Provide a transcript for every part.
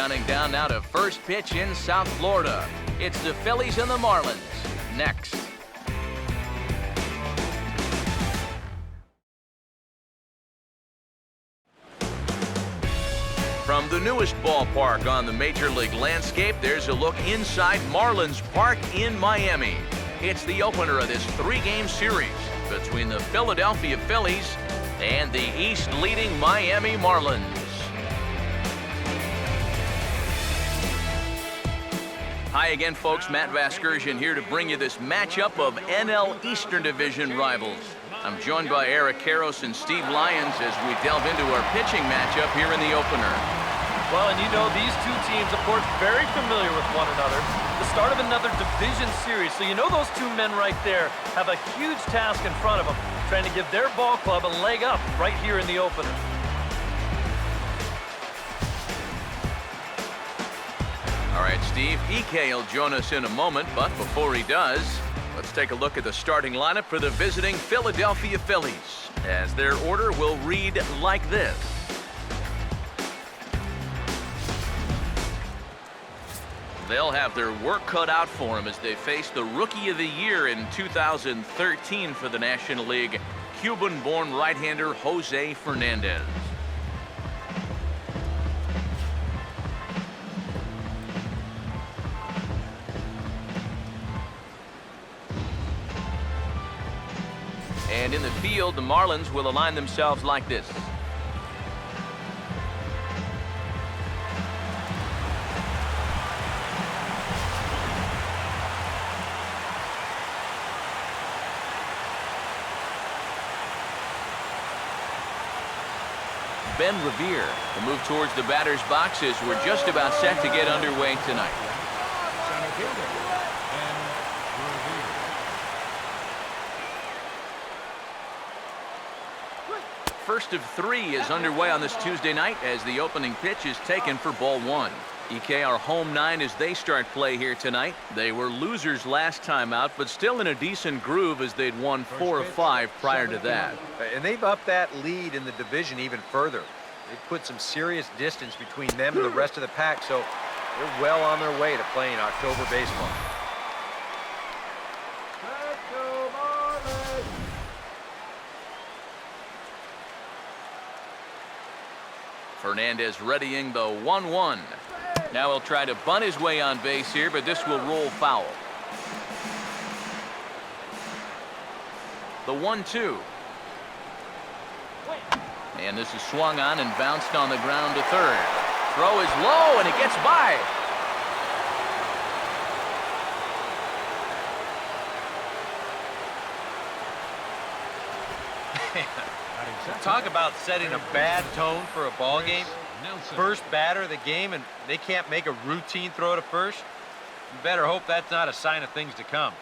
counting down now to first pitch in South Florida. It's the Phillies and the Marlins. Next. From the newest ballpark on the Major League landscape, there's a look inside Marlins Park in Miami. It's the opener of this three-game series between the Philadelphia Phillies and the East-leading Miami Marlins. Hi again, folks. Matt Vasgersian here to bring you this matchup of NL Eastern Division rivals. I'm joined by Eric Karros and Steve Lyons as we delve into our pitching matchup here in the opener. Well, and you know, these two teams, of course, very familiar with one another. The start of another division series, so you know those two men right there have a huge task in front of them, trying to give their ball club a leg up right here in the opener. All right, Steve, EK will join us in a moment, but before he does, let's take a look at the starting lineup for the visiting Philadelphia Phillies, as their order will read like this. They'll have their work cut out for them as they face the Rookie of the Year in 2013 for the National League, Cuban-born right-hander Jose Fernandez. And in the field, the Marlins will align themselves like this. Ben Revere will move towards the batter's boxes. We're just about set to get underway tonight. First of three is underway on this Tuesday night as the opening pitch is taken for ball one. EK, our home nine as they start play here tonight. They were losers last time out, but still in a decent groove as they'd won 4 of 5 prior to that. And they've upped that lead in the division even further. They've put some serious distance between them and the rest of the pack, so they're well on their way to playing October baseball. Fernandez readying the 1-1. Now he'll try to bunt his way on base here, but this will roll foul. The 1-2. And this is swung on and bounced on the ground to third. Throw is low, and it gets by. Talk about setting a bad tone for a ball game. First batter of the game, and they can't make a routine throw to first. You better hope that's not a sign of things to come.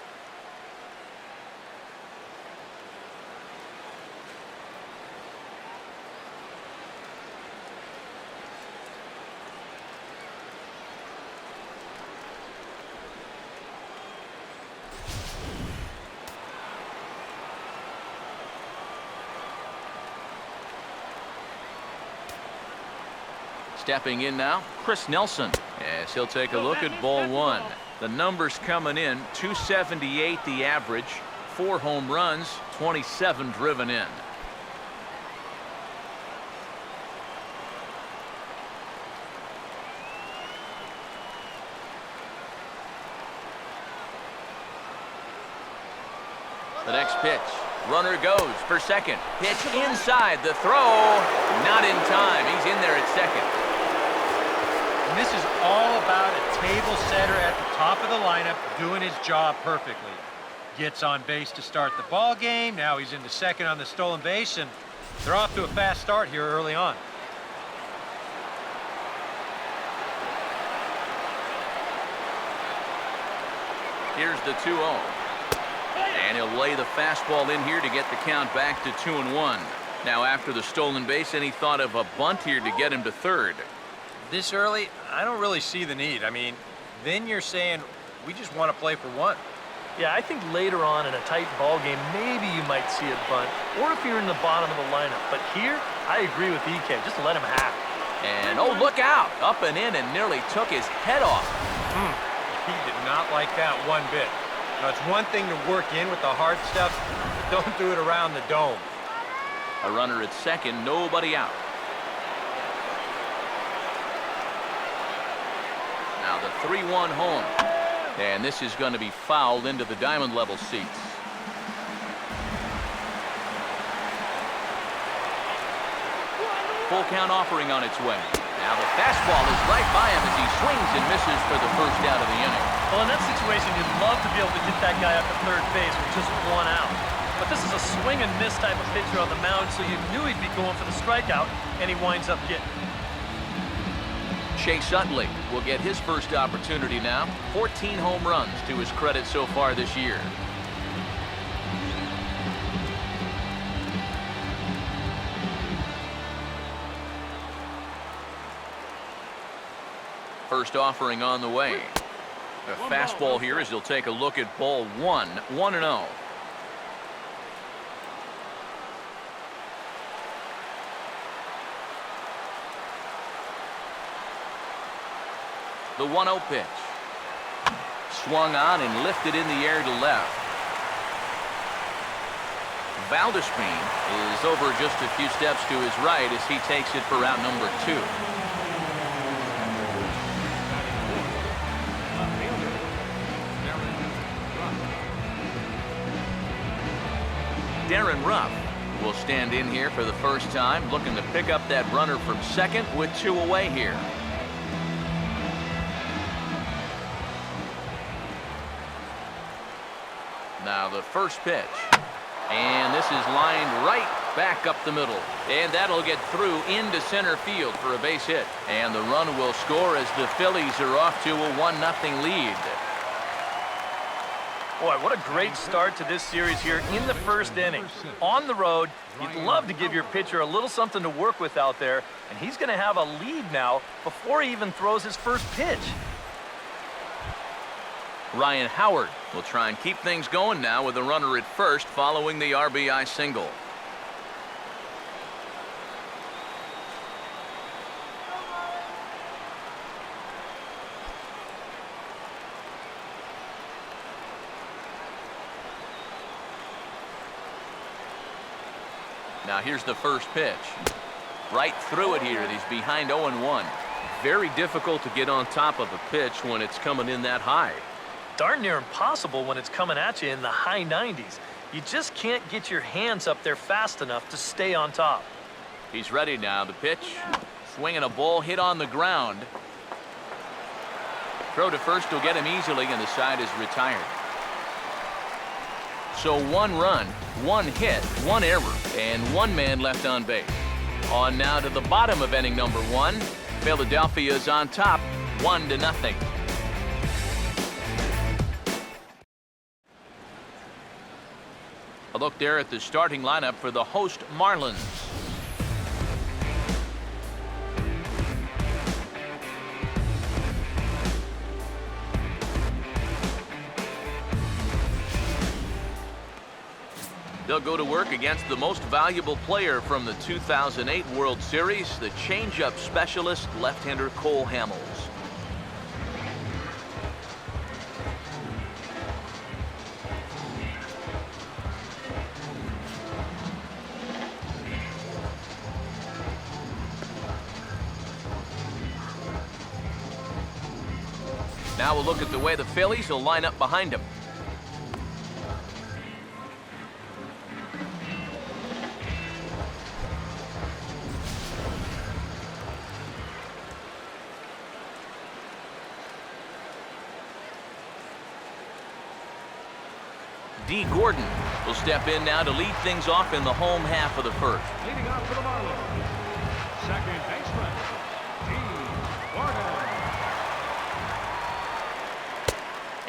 Stepping in now, Chris Nelson, as he'll take a look at ball one. The numbers coming in, 278 the average, 4 home runs, 27 driven in. The next pitch. Runner goes for second. Pitch inside. The throw. Not in time. He's in there at second. And this is all about a table setter at the top of the lineup doing his job perfectly. Gets on base to start the ball game. Now he's into second on the stolen base, and they're off to a fast start here early on. Here's the 2-0. And he'll lay the fastball in here to get the count back to 2-1. Now after the stolen base, any thought of a bunt here to get him to third? This early, I don't really see the need. I mean, then you're saying we just want to play for one. Yeah, I think later on in a tight ball game, maybe you might see a bunt, or if you're in the bottom of the lineup. But here, I agree with EK. Just let him have it. And, oh, look out. Up and in and nearly took his head off. He did not like that one bit. Now, it's one thing to work in with the hard stuff, but don't do it around the dome. A runner at second, nobody out. Now the 3-1 home. And this is going to be fouled into the diamond level seats. Full count offering on its way. Now the fastball is right by him as he swings and misses for the first out of the inning. Well, in that situation, you'd love to be able to get that guy up to third base with just one out. But this is a swing and miss type of pitcher on the mound, so you knew he'd be going for the strikeout, and he winds up getting it. Chase Utley will get his first opportunity now. 14 home runs to his credit so far this year. First offering on the way. A fastball here as he'll take a look at ball one. 1-0. The 1-0 pitch. Swung on and lifted in the air to left. Valdespin is over just a few steps to his right as he takes it for out number 2. Darren Ruff will stand in here for the first time, looking to pick up that runner from second with 2 away here. Now the first pitch. And this is lined right back up the middle. And that'll get through into center field for a base hit. And the run will score as the Phillies are off to a 1-0 lead. Boy, what a great start to this series here in the first inning. On the road, you'd love to give your pitcher a little something to work with out there, and he's going to have a lead now before he even throws his first pitch. Ryan Howard will try and keep things going now with a runner at first following the RBI single. Now here's the first pitch. Right through it here. He's behind 0-1. Very difficult to get on top of a pitch when it's coming in that high. Darn near impossible when it's coming at you in the high 90s. You just can't get your hands up there fast enough to stay on top. He's ready now. The pitch. Swinging a ball hit on the ground. Throw to first will get him easily, and the side is retired. So 1 run, 1 hit, 1 error, and 1 man left on base. On now to the bottom of inning number 1. Philadelphia's on top, 1-0. A look there at the starting lineup for the host Marlins. They'll go to work against the most valuable player from the 2008 World Series, the changeup specialist left-hander Cole Hamels. Now we'll look at the way the Phillies will line up behind him. D. Gordon will step in now to lead things off in the home half of the first. Leading off for the Marlins, second baseman, D. Gordon.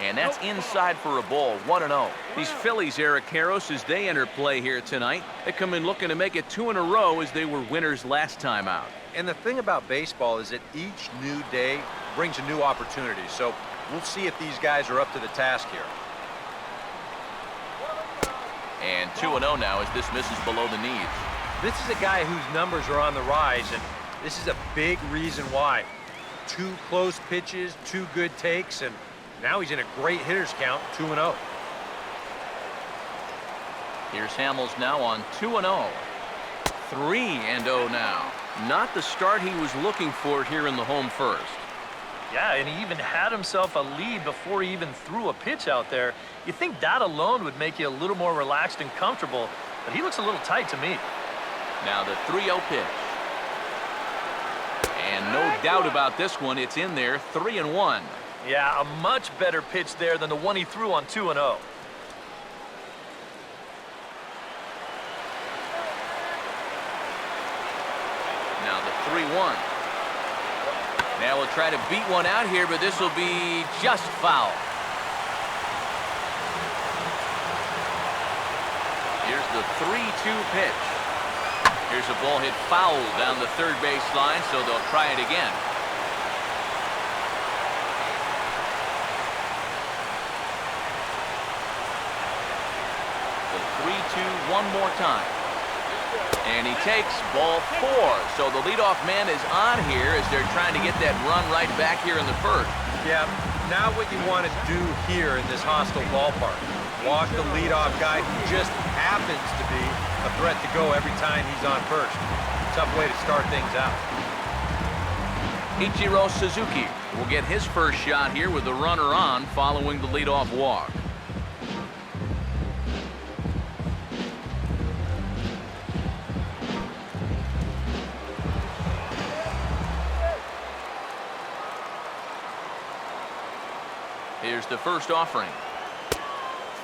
And that's inside for a ball, 1-0. These Phillies, Eric Karros, as they enter play here tonight, they come in looking to make it 2 in a row as they were winners last time out. And the thing about baseball is that each new day brings a new opportunity. So we'll see if these guys are up to the task here. And 2-0 now as this misses below the knees. This is a guy whose numbers are on the rise, and This is a big reason why. 2 close pitches, 2 good takes, and now he's in a great hitter's count, 2-0. Here's Hamels now on 2-0. 3-0 now. Not the start he was looking for here in the home first. Yeah, and he even had himself a lead before he even threw a pitch out there. You think that alone would make you a little more relaxed and comfortable, but he looks a little tight to me. Now the 3-0 pitch. And no doubt about this one, it's in there, 3-1. Yeah, a much better pitch there than the one he threw on 2-0. Now the 3-1. Now we'll try to beat one out here, but this will be just foul. Here's the 3-2 pitch. Here's a ball hit foul down the third base line, so they'll try it again. The 3-2 one more time. And he takes ball 4. So the leadoff man is on here as they're trying to get that run right back here in the first. Yeah, now what you want to do here in this hostile ballpark. Walk the leadoff guy who just happens to be a threat to go every time he's on first. Tough way to start things out. Ichiro Suzuki will get his first shot here with the runner on following the leadoff walk. Here's the first offering.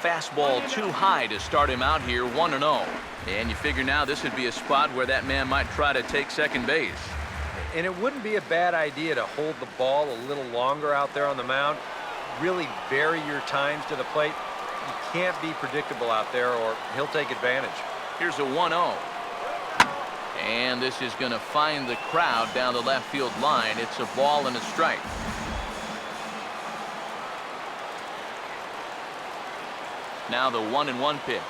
Fastball too high to start him out here, 1-0. And you figure now this would be a spot where that man might try to take second base. And it wouldn't be a bad idea to hold the ball a little longer out there on the mound. Really vary your times to the plate. You can't be predictable out there or he'll take advantage. Here's a 1-0. And this is going to find the crowd down the left field line. It's a ball and a strike. Now the 1-1 pitch.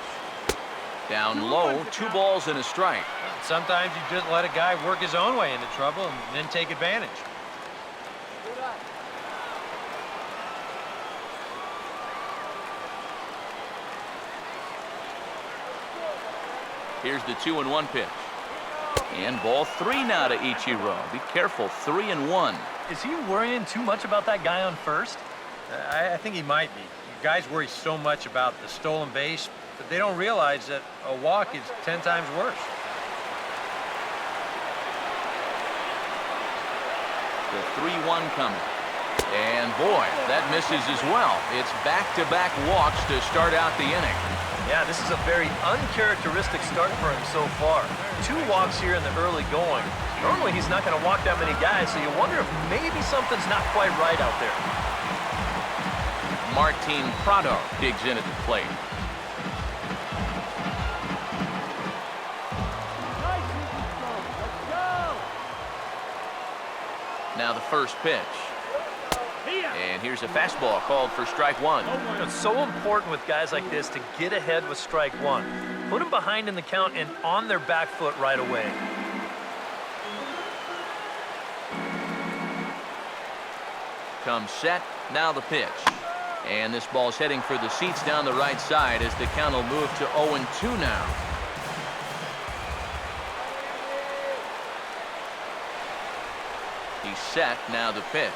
Down low, 2 balls and a strike. Sometimes you just let a guy work his own way into trouble and then take advantage. Here's the 2-1 pitch. And ball 3 now to Ichiro. Be careful, 3-1. Is he worrying too much about that guy on first? I think he might be. Guys worry so much about the stolen base, but they don't realize that a walk is 10 times worse. The 3-1 coming. And boy, that misses as well. It's back-to-back walks to start out the inning. Yeah, this is a very uncharacteristic start for him so far. 2 walks here in the early going. Normally he's not going to walk that many guys, so you wonder if maybe something's not quite right out there. Martin Prado digs in at the plate. Now the first pitch. And here's a fastball called for strike 1. It's so important with guys like this to get ahead with strike 1. Put them behind in the count and on their back foot right away. Comes set. Now the pitch. And this ball's heading for the seats down the right side as the count will move to 0-2 now. He's set. Now the pitch.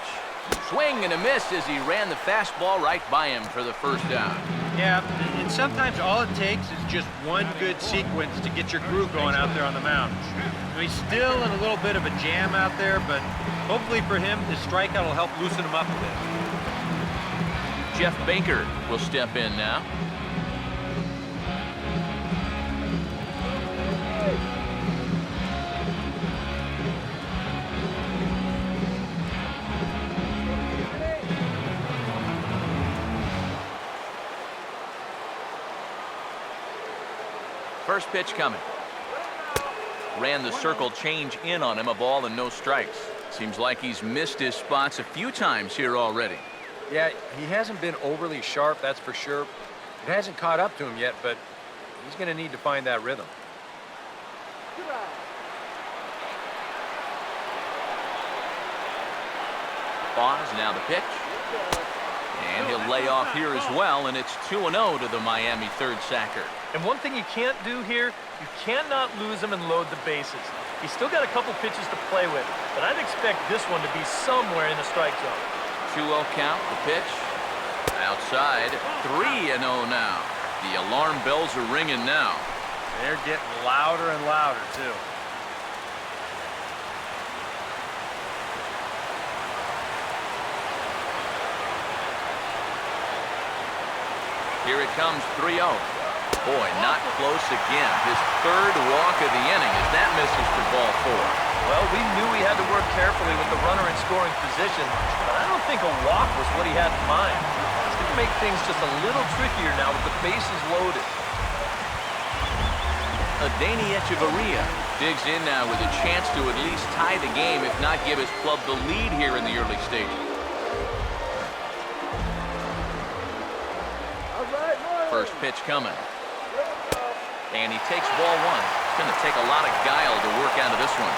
Swing and a miss as he ran the fastball right by him for the first down. Yeah, and sometimes all it takes is just one good sequence to get your groove going out there on the mound. He's still in a little bit of a jam out there, but hopefully for him, his strikeout will help loosen him up a bit. Jeff Baker will step in now. First pitch coming. Ran the circle change in on him, a ball and no strikes. Seems like he's missed his spots a few times here already. Yeah, he hasn't been overly sharp, that's for sure. It hasn't caught up to him yet, but he's going to need to find that rhythm. Pause, now the pitch. And he'll lay off here as well, and it's 2-0 to the Miami third sacker. And one thing you can't do here, you cannot lose him and load the bases. He's still got a couple pitches to play with, but I'd expect this one to be somewhere in the strike zone. 2-0 count, the pitch. Outside, 3-0 now. The alarm bells are ringing now. They're getting louder and louder, too. Here it comes, 3-0. Boy, not close again. His third walk of the inning as that misses for ball 4. Well, we knew he had to work carefully with the runner in scoring position, but I don't think a walk was what he had in mind. It's going to make things just a little trickier now with the bases loaded. Adeiny Echeverria digs in now with a chance to at least tie the game, if not give his club the lead here in the early stages. First pitch coming. And he takes ball 1. It's going to take a lot of guile to work out of this one.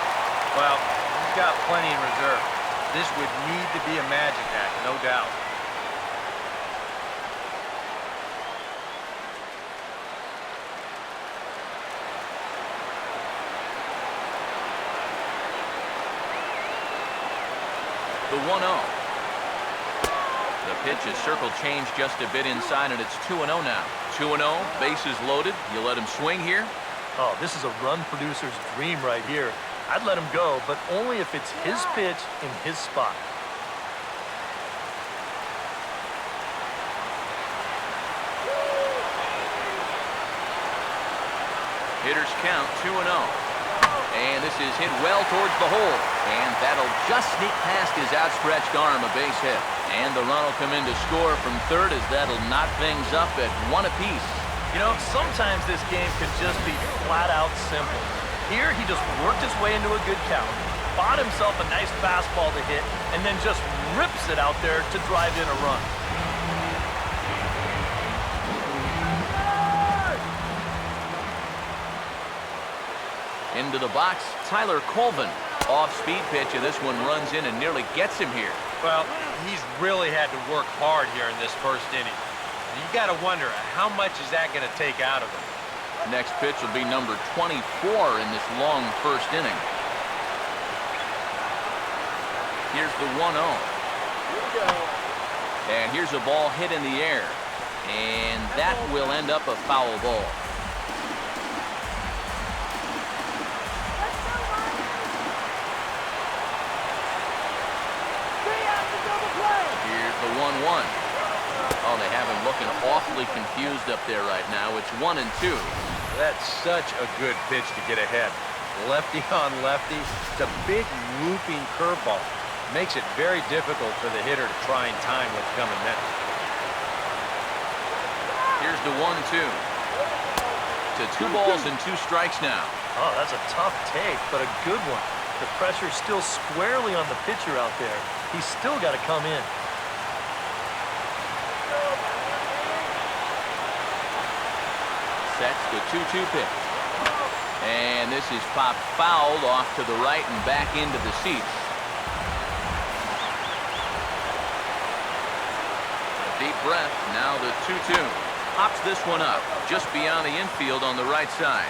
Well, he's got plenty in reserve. This would need to be a magic act, no doubt. The 1-0. The pitch is circle change just a bit inside, and it's 2-0 now. 2-0, bases loaded. You let him swing here? Oh, this is a run producer's dream right here. I'd let him go, but only if it's his pitch in his spot. Hitters count 2-0. And this is hit well towards the hole. And that'll just sneak past his outstretched arm, a base hit. And the run will come in to score from third as that'll knot things up at 1 apiece. You know, sometimes this game can just be flat out simple. Here, he just worked his way into a good count, bought himself a nice fastball to hit, and then just rips it out there to drive in a run. Into the box, Tyler Colvin. Off-speed pitch, and this one runs in and nearly gets him here. Well, he's really had to work hard here in this first inning. You got to wonder, how much is that going to take out of him? Next pitch will be number 24 in this long first inning. Here's the 1-0. And here's a ball hit in the air. And that will end up a foul ball. Here's the 1-1. Oh, they have him looking awfully confused up there right now. It's 1-2. That's such a good pitch to get ahead. Lefty on lefty. It's a big looping curveball. Makes it very difficult for the hitter to try and time what's coming next. Here's the 1-2. To 2 balls and 2 strikes now. Oh, that's a tough take, but a good one. The pressure's still squarely on the pitcher out there. He's still got to come in. Sets the 2-2 pitch. And this is popped fouled off to the right and back into the seats. A deep breath. Now the 2-2. Pops this one up just beyond the infield on the right side.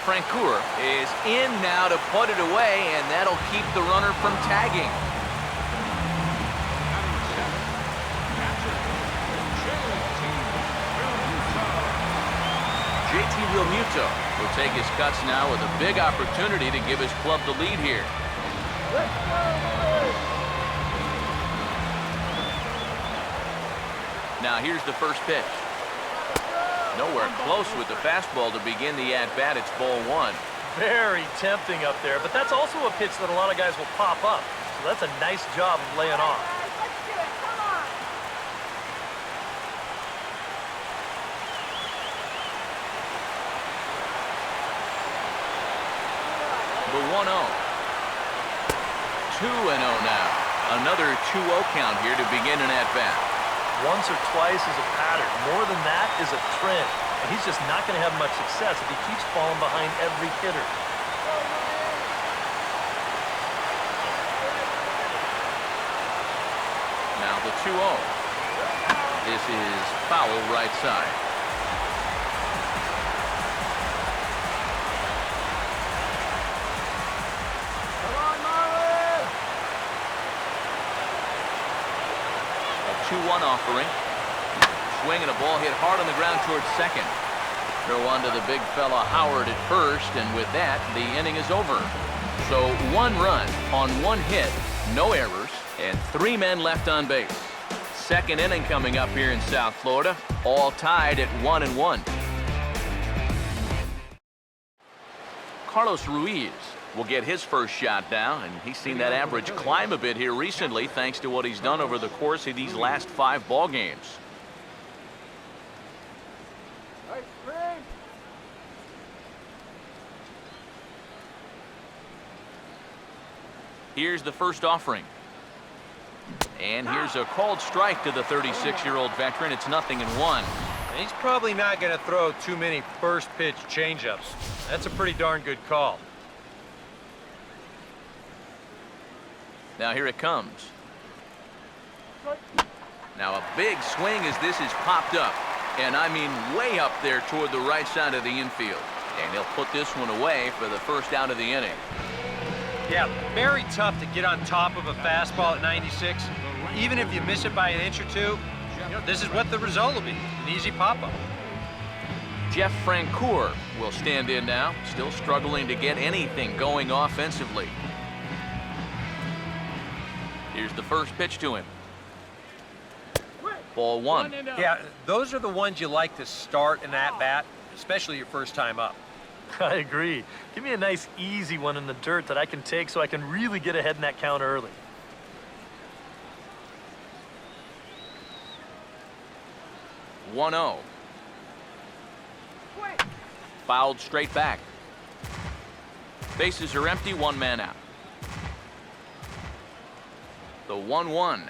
Francoeur is in now to put it away, and that'll keep the runner from tagging. JT Realmuto will take his cuts now with a big opportunity to give his club the lead here. Now here's the first pitch. Nowhere close with the fastball to begin the at-bat. It's ball 1. Very tempting up there, but that's also a pitch that a lot of guys will pop up. So that's a nice job of laying off. The 1-0. 2-0 now. Another 2-0 count here to begin an at-bat. Once or twice is a pattern. More than that is a trend. And he's just not going to have much success if he keeps falling behind every hitter. 2-0. This is foul right side. Come on, Marlins! A 2-1 offering. Swing and a ball hit hard on the ground towards second. Throw on to the big fella Howard at first, and with that, the inning is over. So 1 run on 1 hit, no errors, and 3 men left on base. Second inning coming up here in South Florida, all tied at 1-1. Carlos Ruiz will get his first shot now, and he's seen that average climb a bit here recently thanks to what he's done over the course of these last 5 ball games. Here's the first offering. And here's a called strike to the 36-year-old veteran. It's 0-1. He's probably not going to throw too many first pitch changeups. That's a pretty darn good call. Now here it comes. Now a big swing as this is popped up. And I mean way up there toward the right side of the infield. And he'll put this one away for the first out of the inning. Yeah, very tough to get on top of a fastball at 96. Even if you miss it by an inch or two, this is what the result will be, an easy pop-up. Jeff Francoeur will stand in now, still struggling to get anything going offensively. Here's the first pitch to him. Ball 1. Yeah, those are the ones you like to start in that bat, especially your first time up. I agree. Give me a nice, easy one in the dirt that I can take so I can really get ahead in that count early. One 0. Fouled straight back. Bases are empty, 1 man out. The 1-1.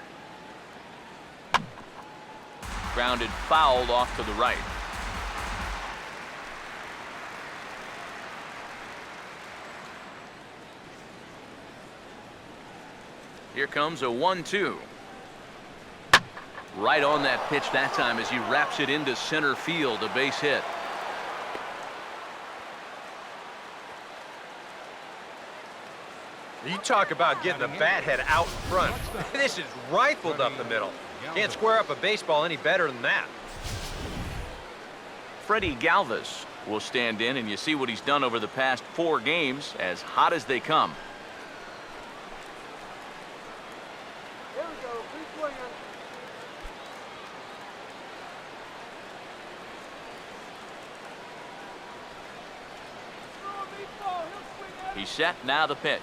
Grounded fouled off to the right. Here comes a 1-2. Right on that pitch that time as he wraps it into center field, a base hit. You talk about getting the bat head out in front. This is rifled up the middle. Can't square up a baseball any better than that. Freddie Galvis will stand in, and you see what he's done over the past 4 games, as hot as they come. He's set, now the pitch.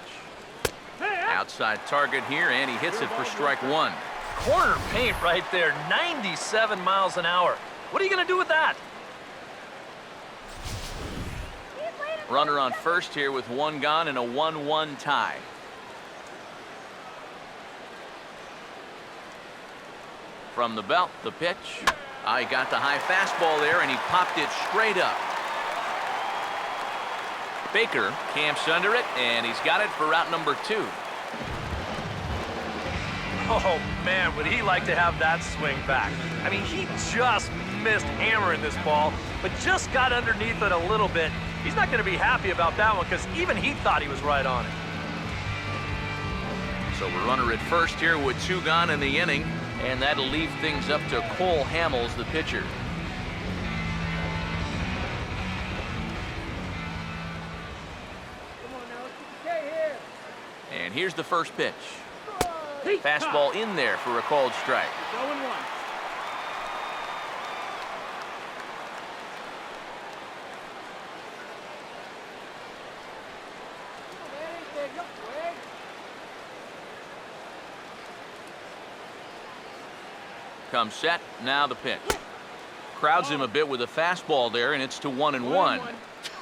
Outside target here, and he hits it for strike 1. Corner paint right there, 97 miles an hour. What are you going to do with that? Runner on first here with 1 gone and a 1-1 tie. From the belt, the pitch. He got the high fastball there, and he popped it straight up. Baker camps under it, and he's got it for route number 2. Oh, man, would he like to have that swing back. I mean, he just missed hammering this ball, but just got underneath it a little bit. He's not going to be happy about that one because even he thought he was right on it. So we're runner at first here with 2 gone in the inning, and that'll leave things up to Cole Hamels, the pitcher. And here's the first pitch. Fastball in there for a called strike. Comes set, now the pitch. Crowds him a bit with a fastball there, and it's to 1-1.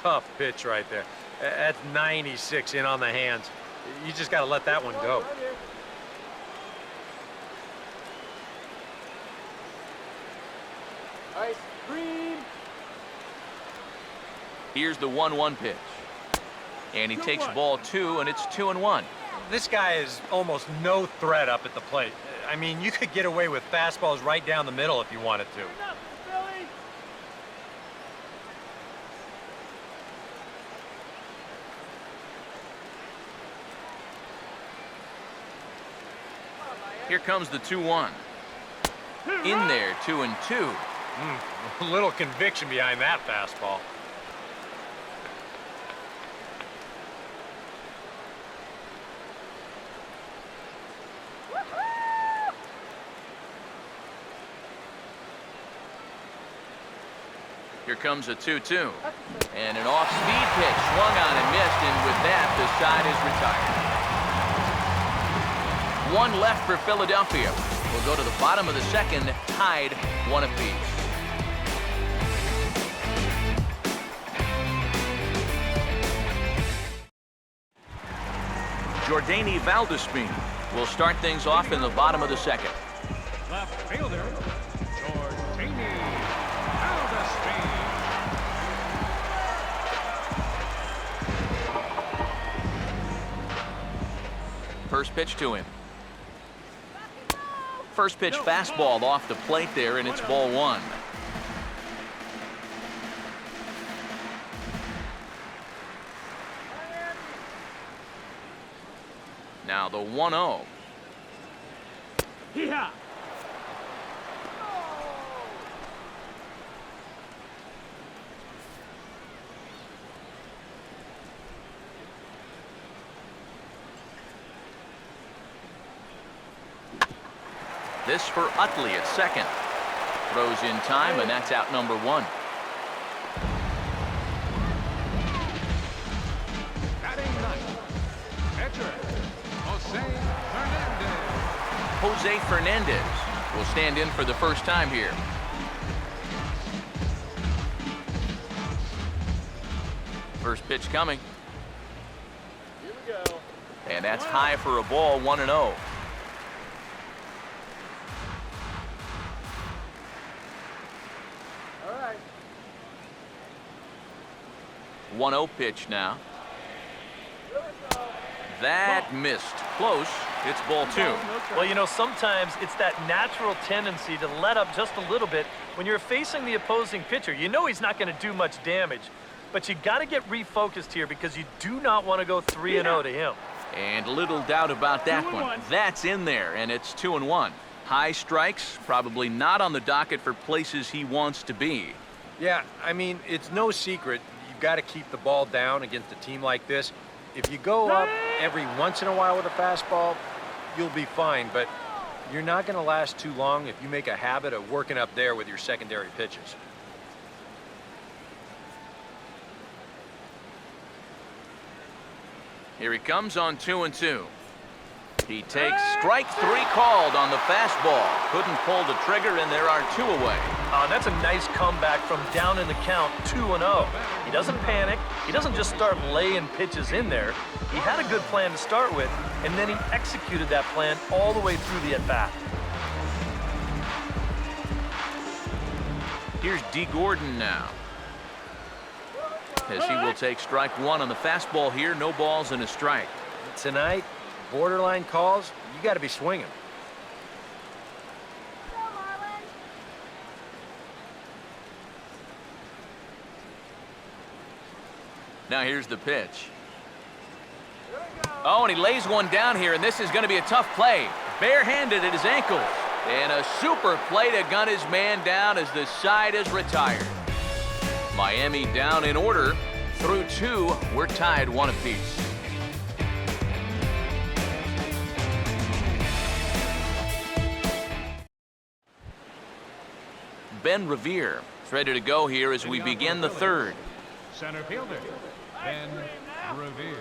Tough pitch right there. That's 96 in on the hands. You just got to let that one go. Ice cream. Here's the 1-1 pitch. And he takes ball 2, and it's 2-1. This guy is almost no threat up at the plate. I mean, you could get away with fastballs right down the middle if you wanted to. Here comes the 2-1. In there, 2-2. A little conviction behind that fastball. Here comes a 2-2. And an off-speed pitch swung on and missed, and with that, the side is retired. One left for Philadelphia. We'll go to the bottom of the second, tied 1 apiece. Jordany Valdespin will start things off in the bottom of the second. Left fielder, Jordany Valdespin. First pitch to him. First pitch fastball off the plate there, and it's ball 1. Now the 1-0. Yeah. This for Utley at second. Throws in time, and that's out number 1. Batting ninth, catcher, Jose Fernandez will stand in for the first time here. First pitch coming. Here we go. And that's high for a ball, 1-0. All right. 1-0 pitch now. That missed. Close. It's ball 2. Well, you know, sometimes it's that natural tendency to let up just a little bit when you're facing the opposing pitcher. You know he's not going to do much damage, but you got to get refocused here because you do not want to go 3-0 to him. And little doubt about that one. That's in there, and it's 2-1. High strikes, probably not on the docket for places he wants to be. Yeah, I mean, it's no secret. You've got to keep the ball down against a team like this. If you go up every once in a while with a fastball, you'll be fine, but you're not going to last too long if you make a habit of working up there with your secondary pitches. Here he comes on 2-2. He takes strike 3 called on the fastball. Couldn't pull the trigger, and there are 2 away. That's a nice comeback from down in the count, 2-0. He doesn't panic. He doesn't just start laying pitches in there. He had a good plan to start with, and then he executed that plan all the way through the at-bat. Here's D. Gordon now, as he will take strike 1 on the fastball here. No balls and a strike. Tonight, borderline calls, you got to be swinging. Now here's the pitch. Oh, and he lays one down here, and this is going to be a tough play. Barehanded at his ankles. And a super play to gun his man down as the side is retired. Miami down in order. Through 2, we're tied 1 apiece. Ben Revere is ready to go here as we begin the 3rd. Center fielder, Ben Revere.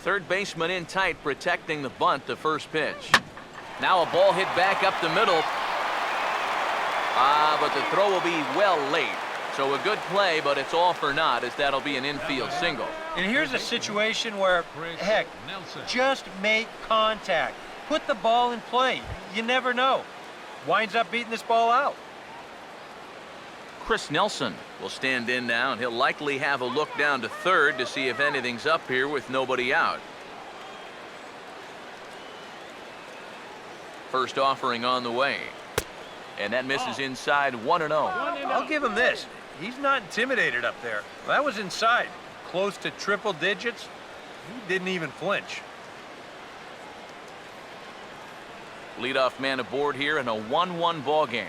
Third baseman in tight, protecting the bunt, the first pitch. Now a ball hit back up the middle. But the throw will be well late. So a good play, but it's all for naught, as that'll be an infield single. And here's a situation where, heck, just make contact. Put the ball in play. You never know. Winds up beating this ball out. Chris Nelson will stand in now, and he'll likely have a look down to third to see if anything's up here with nobody out. First offering on the way. And that misses inside 1-0. I'll give him this. He's not intimidated up there. That was inside. Close to triple digits. He didn't even flinch. Leadoff man aboard here in a 1-1 ball game.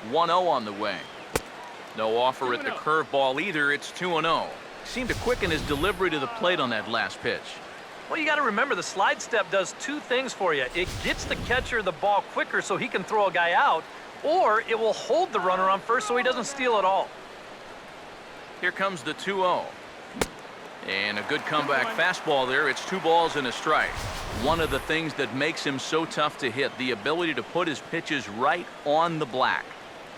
1-0 on the way. No offer at the curveball either. It's 2-0. Seemed to quicken his delivery to the plate on that last pitch. Well, you got to remember the slide step does two things for you. It gets the catcher the ball quicker so he can throw a guy out, or it will hold the runner on first so he doesn't steal it all. Here comes the 2-0. And a good comeback fastball there. It's 2 balls and a strike. One of the things that makes him so tough to hit, the ability to put his pitches right on the black.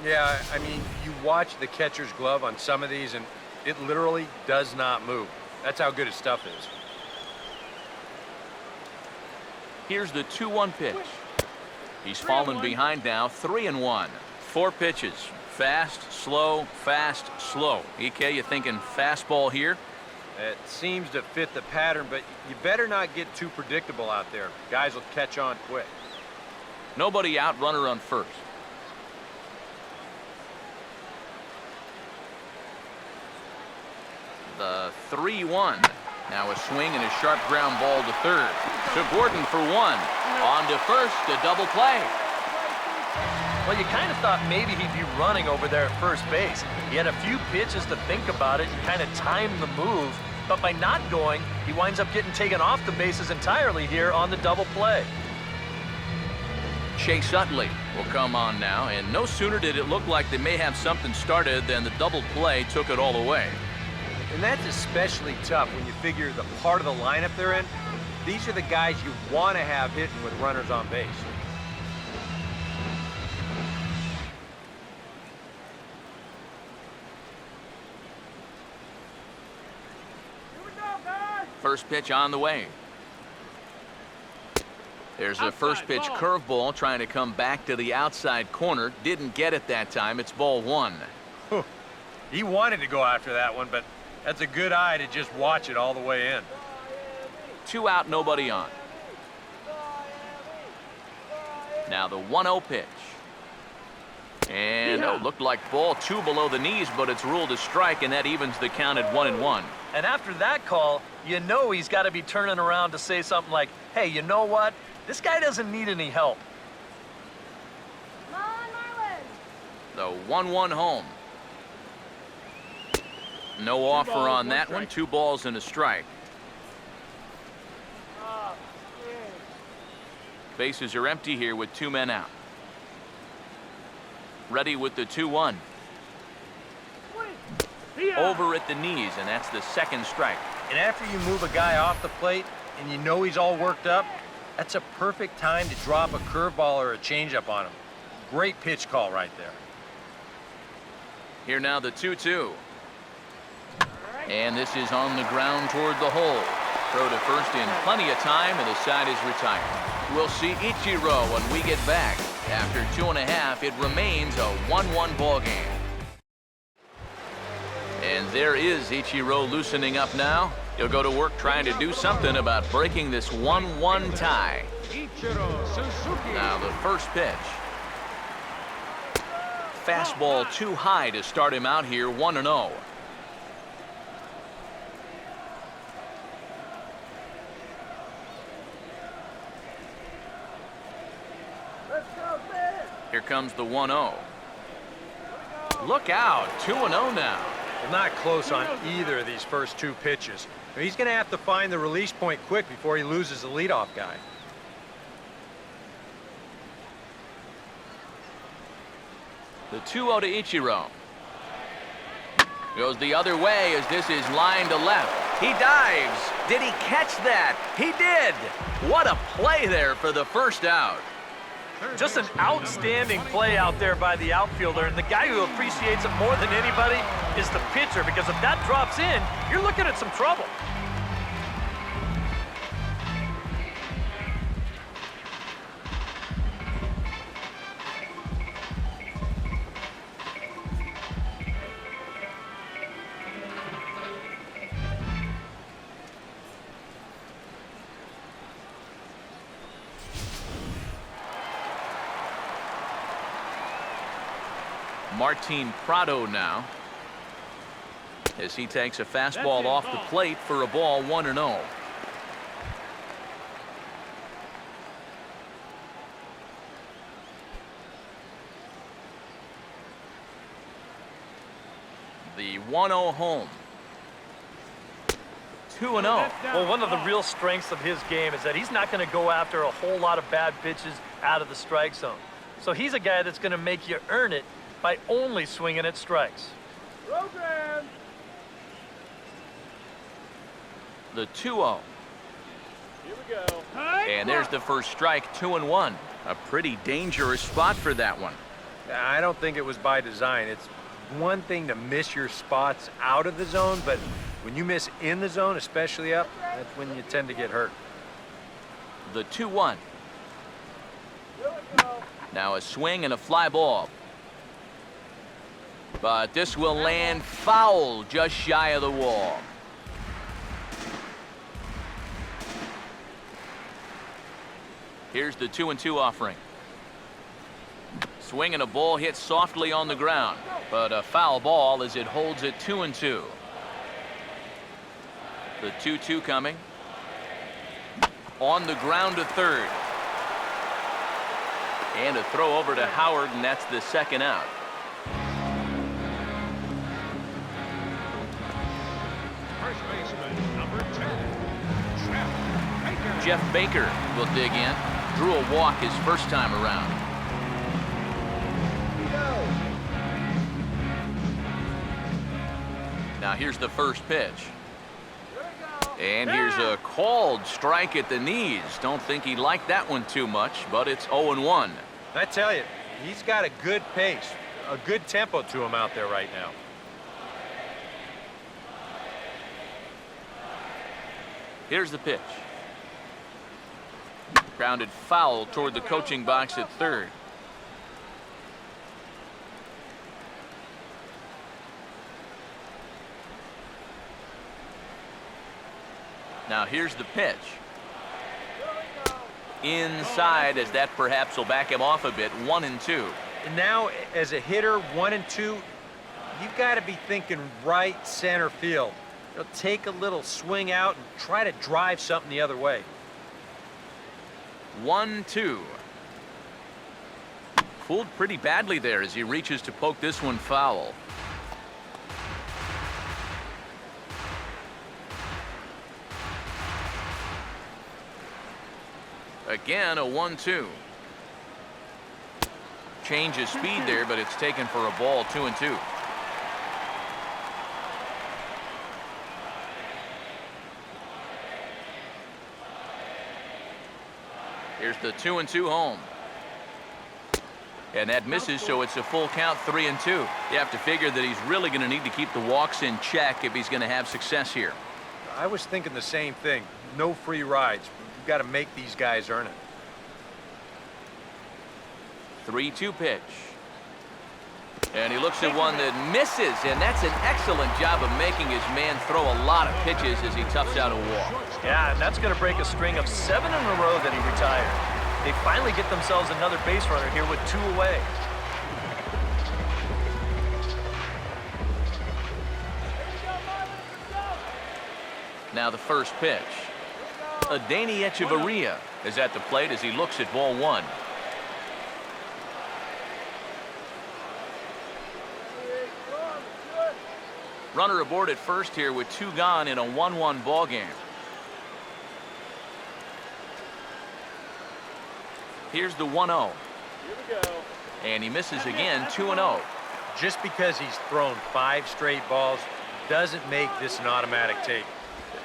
Yeah, I mean, you watch the catcher's glove on some of these, and it literally does not move. That's how good his stuff is. Here's the 2-1 pitch. He's fallen behind now, 3-1. 4 pitches. Fast, slow, fast, slow. EK, you thinking fastball here? It seems to fit the pattern, but you better not get too predictable out there. Guys will catch on quick. Nobody out, runner on first. The 3-1. Now a swing and a sharp ground ball to third. To Gordon for 1. On to first, a double play. Well, you kind of thought maybe he'd be running over there at first base. He had a few pitches to think about it and kind of time the move. But by not going, he winds up getting taken off the bases entirely here on the double play. Chase Utley will come on now, and no sooner did it look like they may have something started than the double play took it all away. And that's especially tough when you figure the part of the lineup they're in. These are the guys you want to have hitting with runners on base. First pitch on the way. There's a first pitch curveball trying to come back to the outside corner. Didn't get it that time. It's ball 1. He wanted to go after that one, but that's a good eye to just watch it all the way in. 2 out, nobody on. Now the 1-0 pitch. And looked like ball 2 below the knees, but it's ruled a strike, and that evens the count at 1-1. And after that call, you know he's got to be turning around to say something like, hey, you know what? This guy doesn't need any help. Come on, Marlins! The 1-1 home. No offer on that one. 2 balls and a strike. Bases are empty here with 2 men out. Ready with the 2-1. Over at the knees, and that's the 2nd strike. And after you move a guy off the plate and you know he's all worked up, that's a perfect time to drop a curveball or a changeup on him. Great pitch call right there. Here now the 2-2. And this is on the ground toward the hole. Throw to first in plenty of time, and the side is retired. We'll see Ichiro when we get back. After 2.5, it remains a 1-1 ball game. And there is Ichiro loosening up now. He'll go to work trying to do something about breaking this 1-1 tie. Now the first pitch. Fastball too high to start him out here, 1-0. Here comes the 1-0. Look out, 2-0 now. Well, not close on either of these first 2 pitches. He's going to have to find the release point quick before he loses the leadoff guy. The 2-0 to Ichiro. Goes the other way as this is line to left. He dives. Did he catch that? He did. What a play there for the first out. Just an outstanding play out there by the outfielder, and the guy who appreciates it more than anybody is the pitcher, because if that drops in, you're looking at some trouble. Martin Prado now, as he takes a fastball off the plate for a ball 1-0. The 1-0 home. 2-0. Well, one of the real strengths of his game is that he's not going to go after a whole lot of bad pitches out of the strike zone. So he's a guy that's going to make you earn it by only swinging at strikes. Program. The 2-0. Here we go. And there's the first strike, 2-1. A pretty dangerous spot for that one. I don't think it was by design. It's one thing to miss your spots out of the zone, but when you miss in the zone, especially up, that's when you tend to get hurt. The 2-1. Now a swing and a fly ball. But this will land foul just shy of the wall. Here's the 2-2 offering. Swing and a ball hit softly on the ground, but a foul ball as it holds it 2-2. The 2-2 coming. On the ground to third. And a throw over to Howard, and that's the second out. First baseman, number 10, Jeff Baker will dig in. Drew a walk his first time around. Now here's the first pitch. And here's a called strike at the knees. Don't think he liked that one too much, but it's 0-1. I tell you, he's got a good pace, a good tempo to him out there right now. Here's the pitch. Grounded foul toward the coaching box at third. Now here's the pitch. Inside, as that perhaps will back him off a bit. 1-2. And now, as a hitter, 1-2, you've got to be thinking right center field. Take a little swing out and try to drive something the other way. 1-2. Fooled pretty badly there as he reaches to poke this one foul. Again, a 1-2. Change of speed there, but it's taken for a ball. 2-2. Here's the 2-2 home. And that misses, so it's a full count, 3-2. You have to figure that he's really going to need to keep the walks in check if he's going to have success here. I was thinking the same thing. No free rides. You've got to make these guys earn it. 3-2 pitch. And he looks at one that misses, and that's an excellent job of making his man throw a lot of pitches as he toughs out a walk. Yeah, and that's going to break a string of 7 in a row that he retired. They finally get themselves another base runner here with 2 away. Now the first pitch. Adeiny Echeverria is at the plate as he looks at ball 1. Runner aboard at first here with 2 gone in a 1-1 ball game. Here's the 1-0. Here we go. And he misses again, 2-0. Just because he's thrown 5 straight balls doesn't make this an automatic take,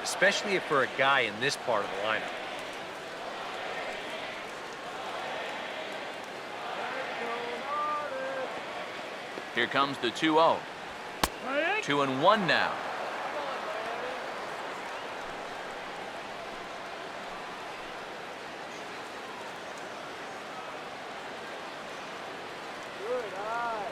especially if for a guy in this part of the lineup. Here comes the 2-0. 2-1 now. Good eye.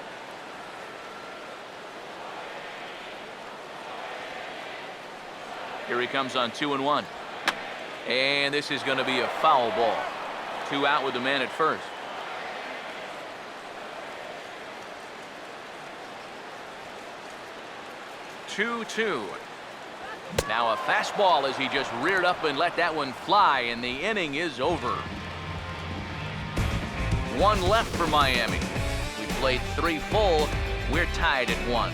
Here he comes on 2-1. And this is going to be a foul ball. 2 out with the man at first. 2-2. Now a fastball as he just reared up and let that one fly, and the inning is over. One left for Miami. We played 3 full. We're tied at 1.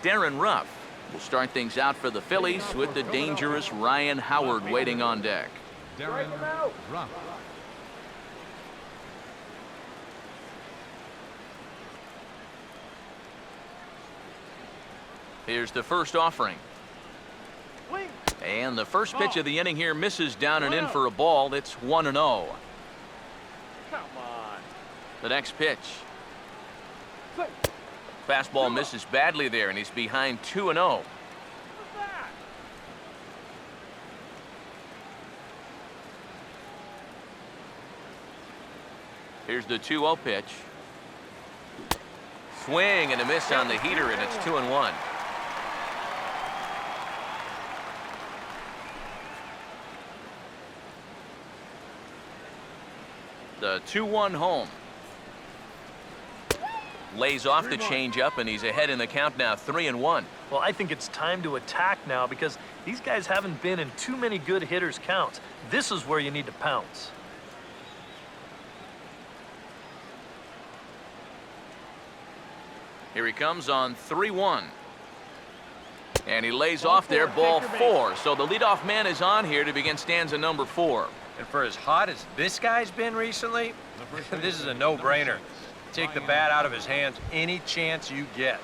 Darren Ruff will start things out for the Phillies with the dangerous Ryan Howard waiting on deck. Darren Ruff. Here's the first offering. And the first pitch of the inning here misses down and in for a ball. It's 1-0. Come on. The next pitch. Fastball misses badly there, and he's behind 2-0. Here's the 2-0 pitch. Swing and a miss on the heater, and it's 2-1. The 2-1 home. Lays off the changeup, and he's ahead in the count now, 3-1. Well, I think it's time to attack now because these guys haven't been in too many good hitters' counts. This is where you need to pounce. Here he comes on 3-1. And he lays off there, ball 4. So the leadoff man is on here to begin stanza number 4. And for as hot as this guy's been recently, this is a no-brainer. Take the bat out of his hands any chance you get.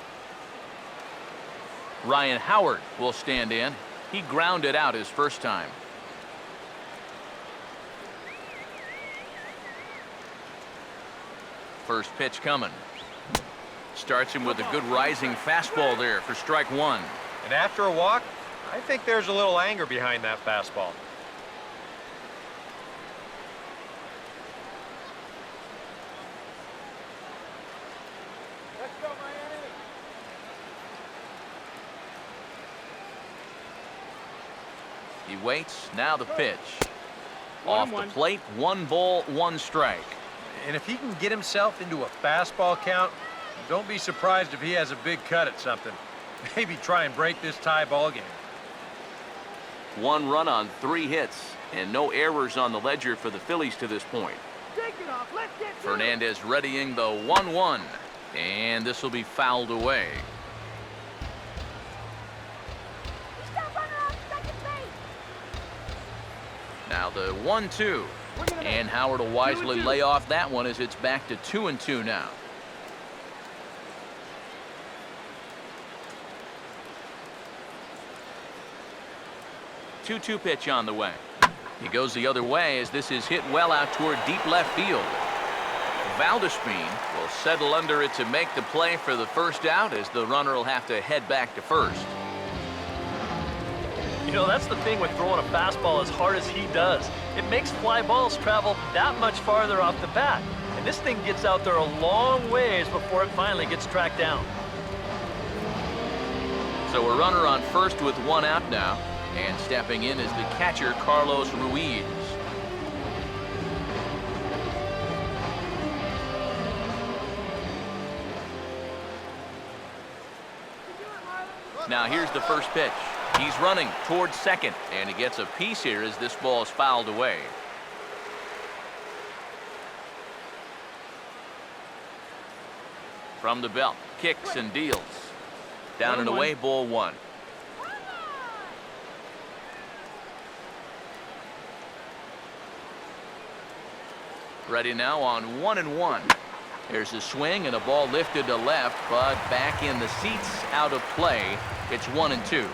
Ryan Howard will stand in. He grounded out his first time. First pitch coming. Starts him with a good rising fastball there for strike 1. And after a walk, I think there's a little anger behind that fastball. Let's go, Miami. He waits. Now the pitch. Off the plate, 1 ball, 1 strike. And if he can get himself into a fastball count, don't be surprised if he has a big cut at something. Maybe try and break this tie ball game. 1 run on 3 hits, and no errors on the ledger for the Phillies to this point. Take it off. Let's get Fernandez readying the 1-1, and this will be fouled away. Now the 1-2, and Howard will wisely lay off that one as it's back to 2-2 now. Two-two pitch on the way. He goes the other way as this is hit well out toward deep left field. Valdespin will settle under it to make the play for the first out as the runner will have to head back to first. You know, that's the thing with throwing a fastball as hard as he does. It makes fly balls travel that much farther off the bat. And this thing gets out there a long ways before it finally gets tracked down. So a runner on first with 1 out now. And stepping in is the catcher, Carlos Ruiz. Now here's the first pitch. He's running towards second, and he gets a piece here as this ball is fouled away. From the belt, kicks and deals. Down and away, ball 1. Ready now on 1-1. There's a swing and a ball lifted to left, but back in the seats, out of play. It's 1-2.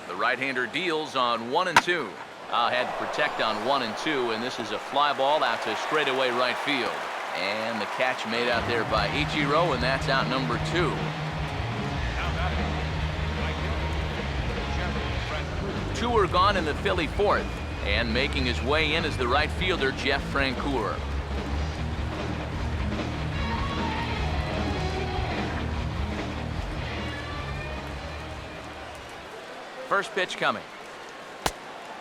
The right-hander deals on 1-2. Had to protect on 1-2, and this is a fly ball out to straightaway right field. And the catch made out there by Ichiro, and that's out number 2. Two are gone in the Philly 4th, and making his way in is the right fielder, Jeff Francoeur. First pitch coming.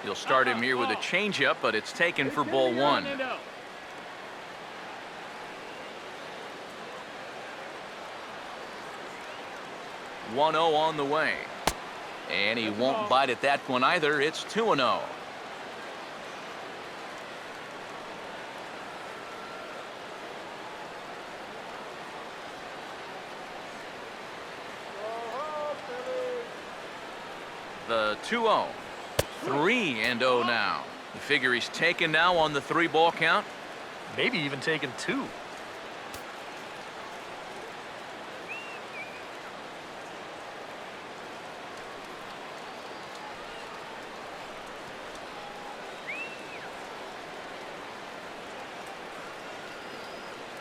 He'll start him here with a changeup, but it's taken for ball one. 1-0 on the way. And he won't bite at that one either. It's 2-0. The 2-0. 3-0 now. You figure he's taken now on the 3-ball count? Maybe even taken 2.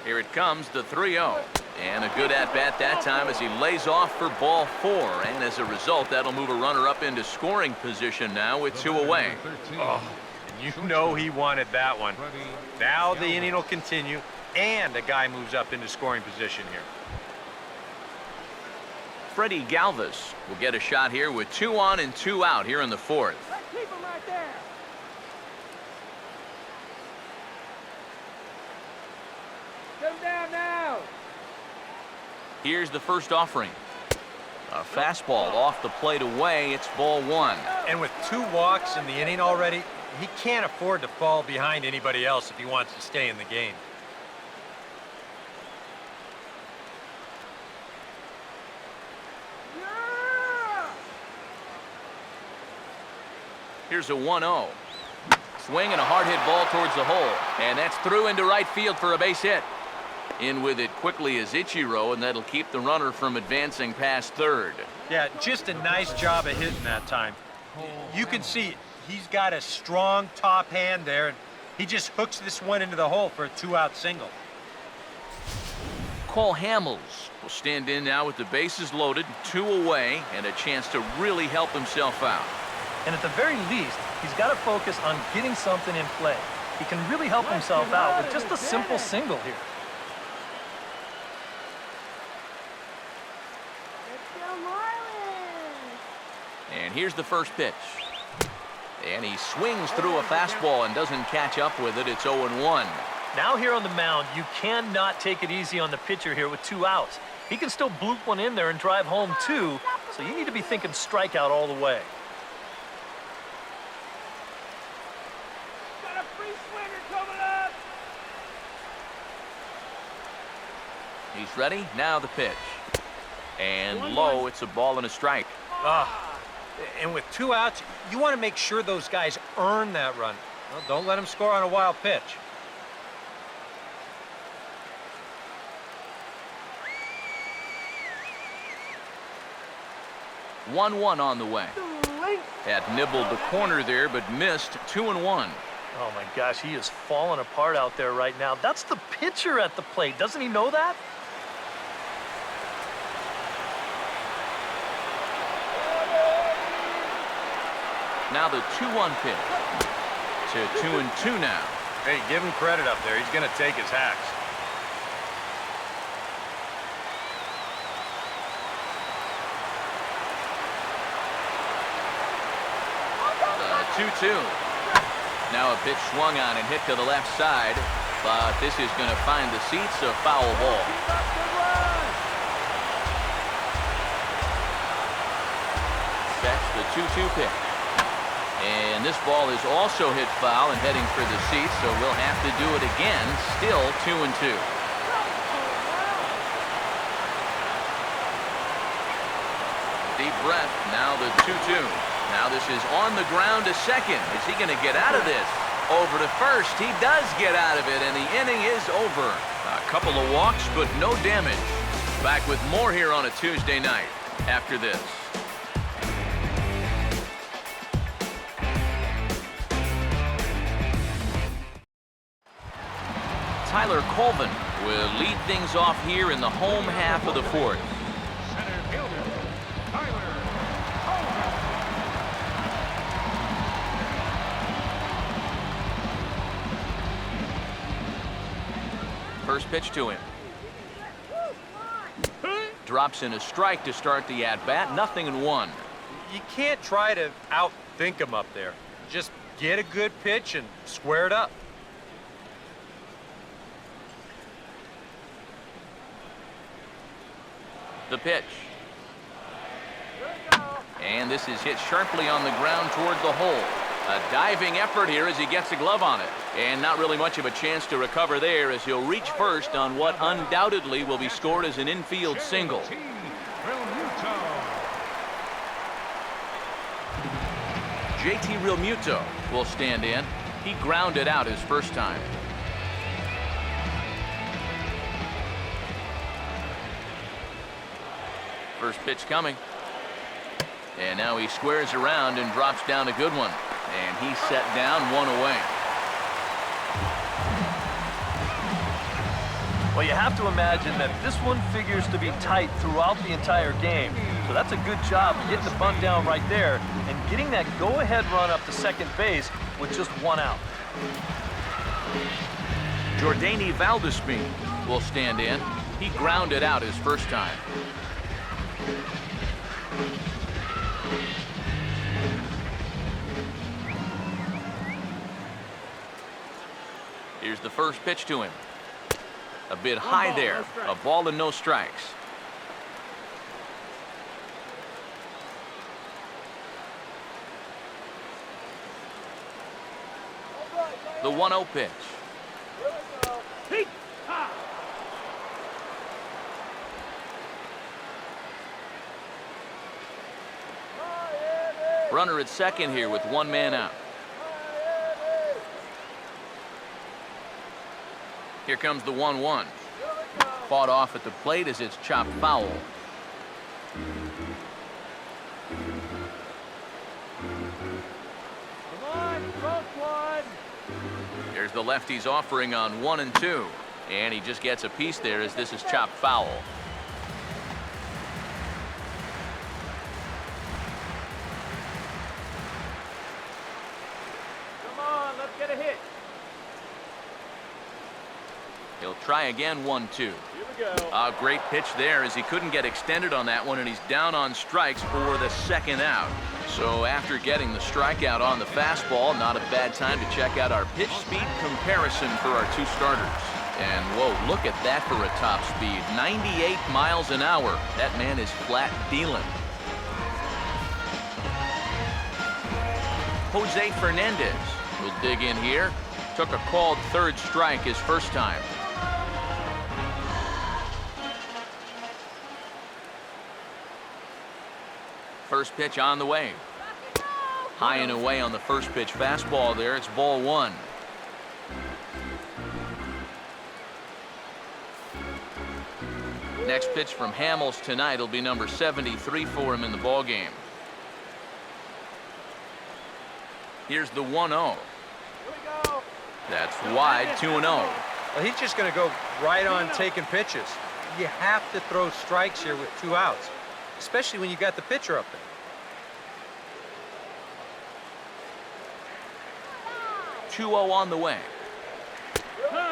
Here it comes, the 3-0. And a good at-bat that time as he lays off for ball 4. And as a result, that'll move a runner up into scoring position now with 2 away. Oh, and you know he wanted that one. Now the inning will continue, and a guy moves up into scoring position here. Freddie Galvis will get a shot here with 2 on and 2 out here in the 4th. Let's keep him right there. Get him down now. Here's the first offering. A fastball off the plate away. It's ball 1. And with 2 walks in the inning already, he can't afford to fall behind anybody else if he wants to stay in the game. Yeah. Here's a 1-0. Swing and a hard hit ball towards the hole. And that's through into right field for a base hit. In with it quickly is Ichiro, and that'll keep the runner from advancing past third. Yeah, just a nice job of hitting that time. You can see he's got a strong top hand there, and he just hooks this one into the hole for a 2-out single. Cole Hamels will stand in now with the bases loaded, 2 away, and a chance to really help himself out. And at the very least, he's got to focus on getting something in play. He can really help himself out with just a simple single here. And here's the first pitch. And he swings through a fastball and doesn't catch up with it. It's 0-1. Now here on the mound, you cannot take it easy on the pitcher here with 2 outs. He can still bloop one in there and drive home 2, so you need to be thinking strikeout all the way. Got a free swinger coming up. He's ready. Now the pitch. And low, it's a ball and a strike. And with 2 outs, you want to make sure those guys earn that run. Well, don't let them score on a wild pitch. One on the way. Had nibbled the corner there, but missed. 2-1. Oh my gosh, he is falling apart out there right now. That's the pitcher at the plate. Doesn't he know that? Now the 2-1 pitch. To 2-2 now. Hey, give him credit up there. He's going to take his hacks. The 2-2. Now a pitch swung on and hit to the left side, but this is going to find the seats, a foul ball. That's the 2-2 pitch. And this ball is also hit foul and heading for the seats, so we'll have to do it again. Still 2-2. Deep breath. Now the 2-2. Now this is on the ground to second. Is he going to get out of this? Over to first. He does get out of it, and the inning is over. A couple of walks, but no damage. Back with more here on a Tuesday night after this. Tyler Colvin will lead things off here in the home half of the 4th. Center fielder, Tyler Colvin. First pitch to him. Drops in a strike to start the at-bat. 0-1. You can't try to outthink him up there. Just get a good pitch and square it up. The pitch. And this is hit sharply on the ground toward the hole. A diving effort here as he gets a glove on it. And not really much of a chance to recover there as he'll reach first on what undoubtedly will be scored as an infield single. JT Realmuto will stand in. He grounded out his first time. First pitch coming. And now he squares around and drops down a good one. And he's set down, one away. Well, you have to imagine that this one figures to be tight throughout the entire game. So that's a good job getting the bunt down right there and getting that go-ahead run up to second base with just one out. Jordany Valdespin will stand in. He grounded out his first time. Here's the first pitch to him. A bit high there. A ball and no strikes. The 1-0 pitch. Runner at second here with one man out. Here comes the 1-1. Fought off at the plate as it's chopped foul. Come on, close one. There's the lefty's offering on 1 and 2. And he just gets a piece there as this is chopped foul. Come on, let's get a hit. He'll try again, 1-2. Here we go. A great pitch there as he couldn't get extended on that one, and he's down on strikes for the second out. So after getting the strikeout on the fastball, not a bad time to check out our pitch speed comparison for our two starters. And whoa, look at that for a top speed. 98 miles an hour. That man is flat dealing. Jose Fernandez will dig in here. Took a called third strike his first time. First pitch on the way. High and away on the first pitch fastball there. It's ball one. Next pitch from Hamels tonight will be number 73 for him in the ball game. Here's the 1-0. That's wide, 2-0. Well, he's just going to go right on taking pitches. You have to throw strikes here with 2 outs, especially when you got the pitcher up there. On the way.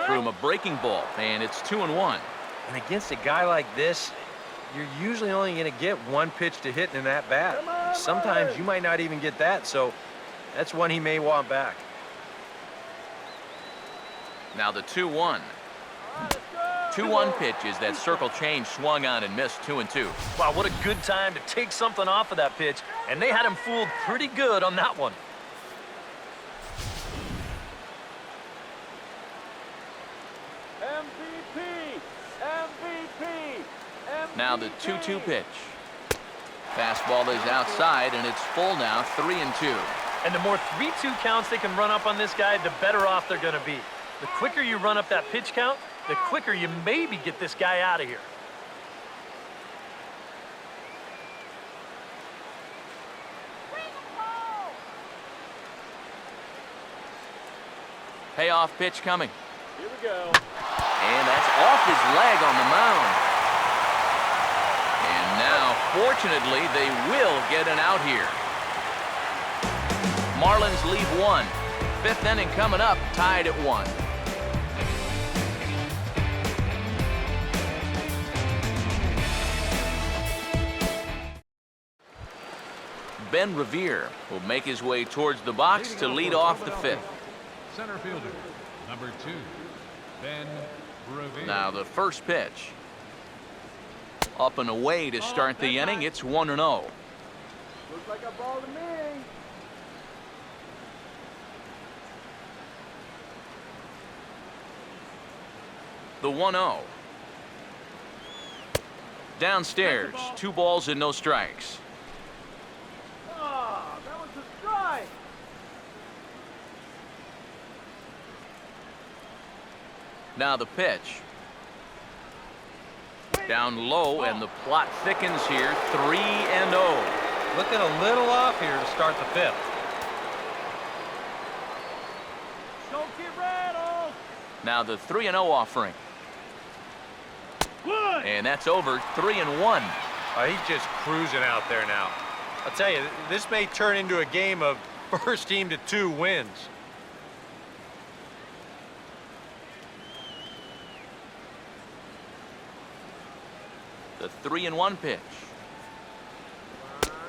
Threw him a breaking ball, and it's 2-1. And against a guy like this, you're usually only going to get one pitch to hit in that bat. Sometimes you might not even get that, so that's one he may want back. Now the 2-1. 2-1 pitch is that circle change swung on and missed, 2-2. Wow, what a good time to take something off of that pitch, and they had him fooled pretty good on that one. Now the 2-2 pitch. Fastball is outside, and it's full now, 3-2. And the more 3-2 counts they can run up on this guy, the better off they're going to be. The quicker you run up that pitch count, the quicker you maybe get this guy out of here. Payoff pitch coming. Here we go. And that's off his leg on the mound. And now, fortunately, they will get an out here. Marlins leave one. 5th inning coming up, tied at 1. Ben Revere will make his way towards the box to lead off the fifth. Center fielder, number 2, Ben Revere. Now the first pitch. Up and away to start the inning. It's 1-0. Looks like a ball to me. The 1-0. Downstairs, 2 balls and no strikes. Ah, that was a strike. Now the pitch. Down low, and the plot thickens here. 3-0. Looking a little off here to start the fifth. Don't get rattled. Now the 3-0 offering. And that's over. 3-1. He's just cruising out there now. I'll tell you, this may turn into a game of first team to 2 wins. The 3-1 pitch.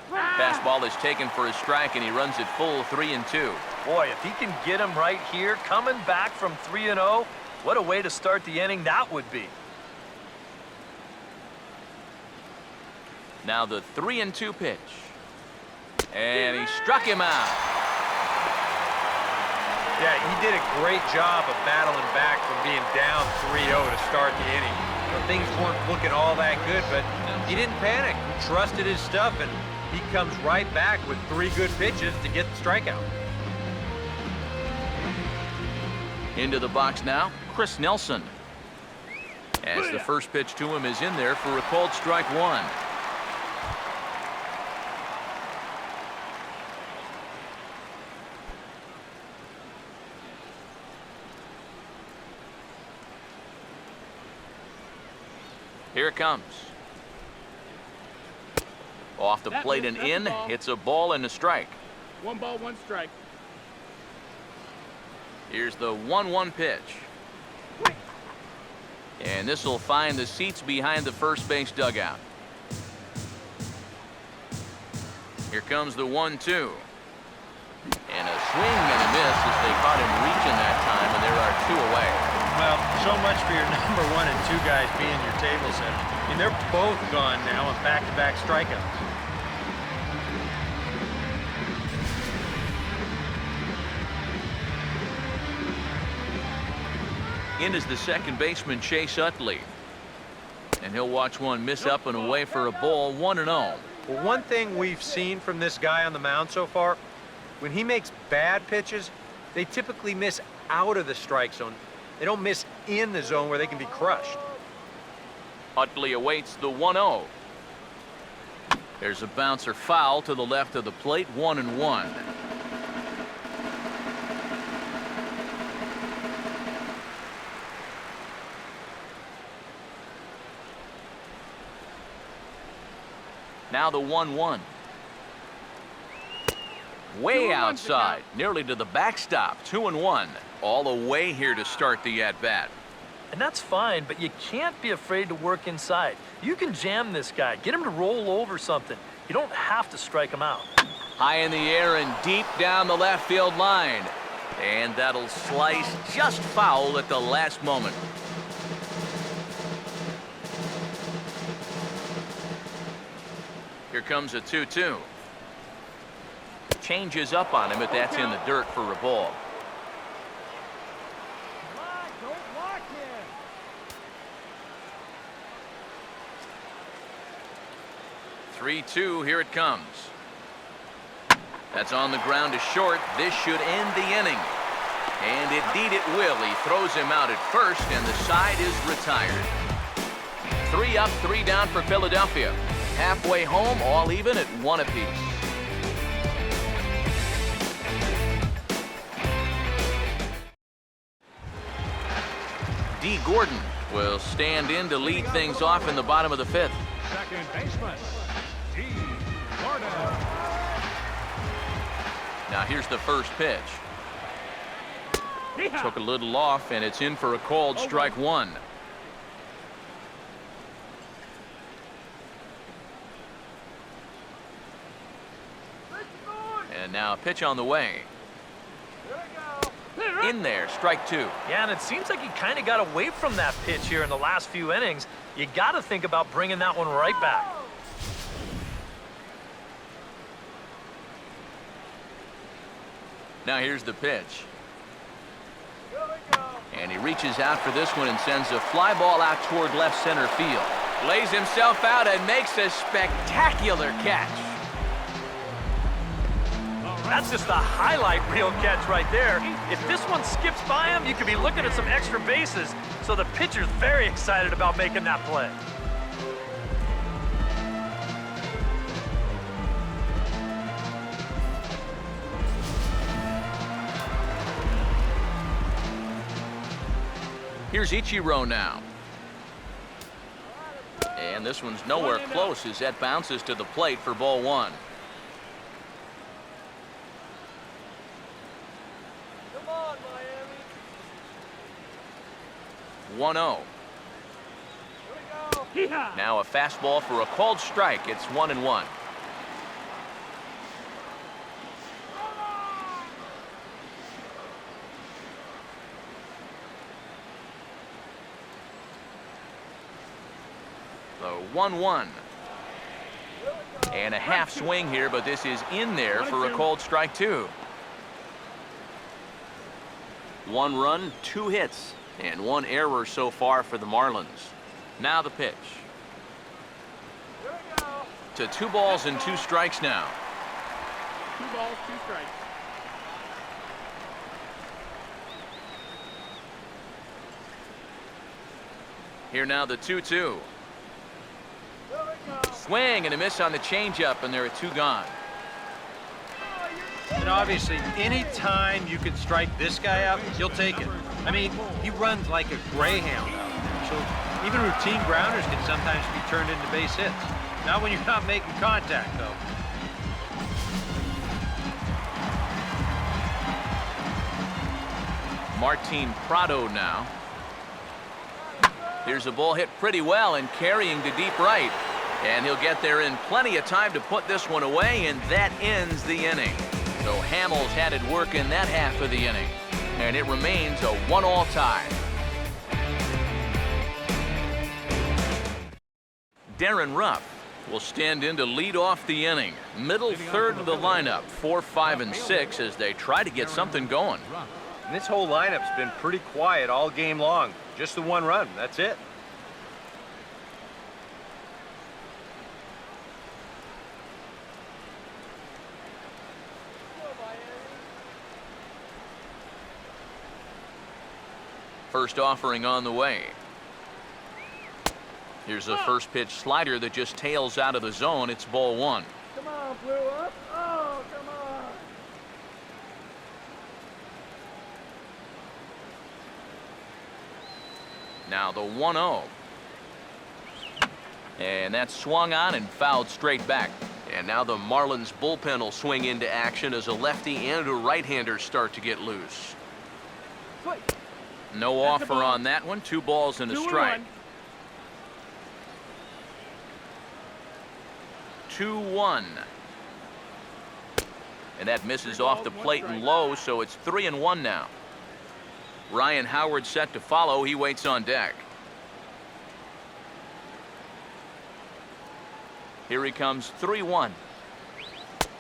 Fastball is taken for a strike, and he runs it full 3-2. Boy, if he can get him right here, coming back from 3-0, what a way to start the inning that would be. Now the 3-2 pitch. And he struck him out. Yeah, he did a great job of battling back from being down 3-0 to start the inning. You know, things weren't looking all that good, but he didn't panic. He trusted his stuff, and he comes right back with 3 good pitches to get the strikeout. Into the box now, Chris Nelson. As the first pitch to him is in there for a called strike 1. Here it comes. Off the plate and in. It's a ball and a strike. 1 ball, 1 strike. Here's the 1-1 pitch. And this will find the seats behind the first base dugout. Here comes the 1-2. And a swing and a miss as they caught him reaching that time, and there are 2 away. Well, so much for your number 1 and 2 guys being your table setter. I mean, they're both gone now on back-to-back strikeouts. In is the second baseman, Chase Utley. And he'll watch one miss up and away for a ball. 1-0. Well, one thing we've seen from this guy on the mound so far, when he makes bad pitches, they typically miss out of the strike zone. They don't miss in the zone where they can be crushed. Utley awaits the 1-0. There's a bouncer foul to the left of the plate. 1-1. Now the 1-1. Way outside, nearly to the backstop. 2-1. All the way here to start the at-bat. And that's fine, but you can't be afraid to work inside. You can jam this guy, get him to roll over something. You don't have to strike him out. High in the air and deep down the left field line. And that'll slice just foul at the last moment. Here comes a 2-2. Changes up on him, but that's in the dirt for a ball. 3-2, here it comes. That's on the ground to short. This should end the inning. And indeed it will. He throws him out at first, and the side is retired. 3 up, 3 down for Philadelphia. Halfway home, all even at 1 apiece. D. Gordon will stand in to lead things off in the bottom of the 5th. Second baseman, D. Gordon. Now here's the first pitch. Took a little off, and it's in for a called strike 1. And now a pitch on the way. In there, strike 2. Yeah, and it seems like he kind of got away from that pitch here in the last few innings. You got to think about bringing that one right back. Now here's the pitch. And he reaches out for this one and sends a fly ball out toward left center field. Lays himself out and makes a spectacular catch. That's just a highlight reel catch right there. If this one skips by him, you could be looking at some extra bases. So the pitcher's very excited about making that play. Here's Ichiro now. And this one's nowhere close as that bounces to the plate for ball 1. Come on, Miami. 1-0. Here we go. Now a fastball for a called strike. It's 1-1. So 1-1. And a half swing here, but this is in there for a called strike 2. 1 run, 2 hits, and 1 error so far for the Marlins. Now the pitch. Here we go. To 2 balls and 2 strikes now. 2 balls, 2 strikes. Here now the 2-2. Here we go. Swing and a miss on the changeup, and there are 2 gone. And obviously, any time you can strike this guy out, you'll take it. I mean, he runs like a greyhound out there. So even routine grounders can sometimes be turned into base hits. Not when you're not making contact, though. Martin Prado now. Here's a ball hit pretty well and carrying to deep right. And he'll get there in plenty of time to put this one away, and that ends the inning. So Hamels had it work in that half of the inning. And it remains a 1-all tie. Darren Ruff will stand in to lead off the inning. Middle third of the lineup, 4, 5, and 6 as they try to get something going. And this whole lineup's been pretty quiet all game long. Just the 1 run, that's it. First offering on the way. Here's a first pitch slider that just tails out of the zone. It's ball 1. Come on, blew up. Oh, come on. Now the 1-0. And that's swung on and fouled straight back. And now the Marlins bullpen will swing into action as a lefty and a right-hander start to get loose. Quick. No That's offer a ball. on that one. 2 balls and a 2 and strike. 1. 2-1. And that misses off the plate and low, so it's 3-1 now. Ryan Howard set to follow. He waits on deck. Here he comes, 3-1.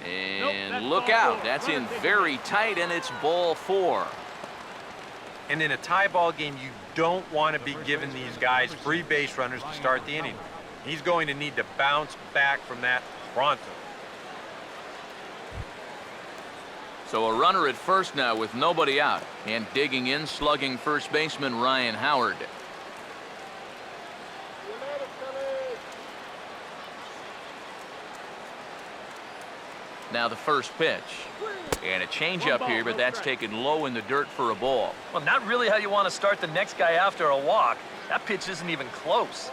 And that's look ball out. 4. That's Run in and take very it. tight, and it's ball 4. And in a tie ball game, you don't want to be giving these guys free base runners to start the inning. He's going to need to bounce back from that pronto. So a runner at first now with nobody out. And digging in, slugging first baseman Ryan Howard. You made it, Philly. Now the first pitch. And a changeup here, but that's taken low in the dirt for a ball. Well, not really how you want to start the next guy after a walk. That pitch isn't even close.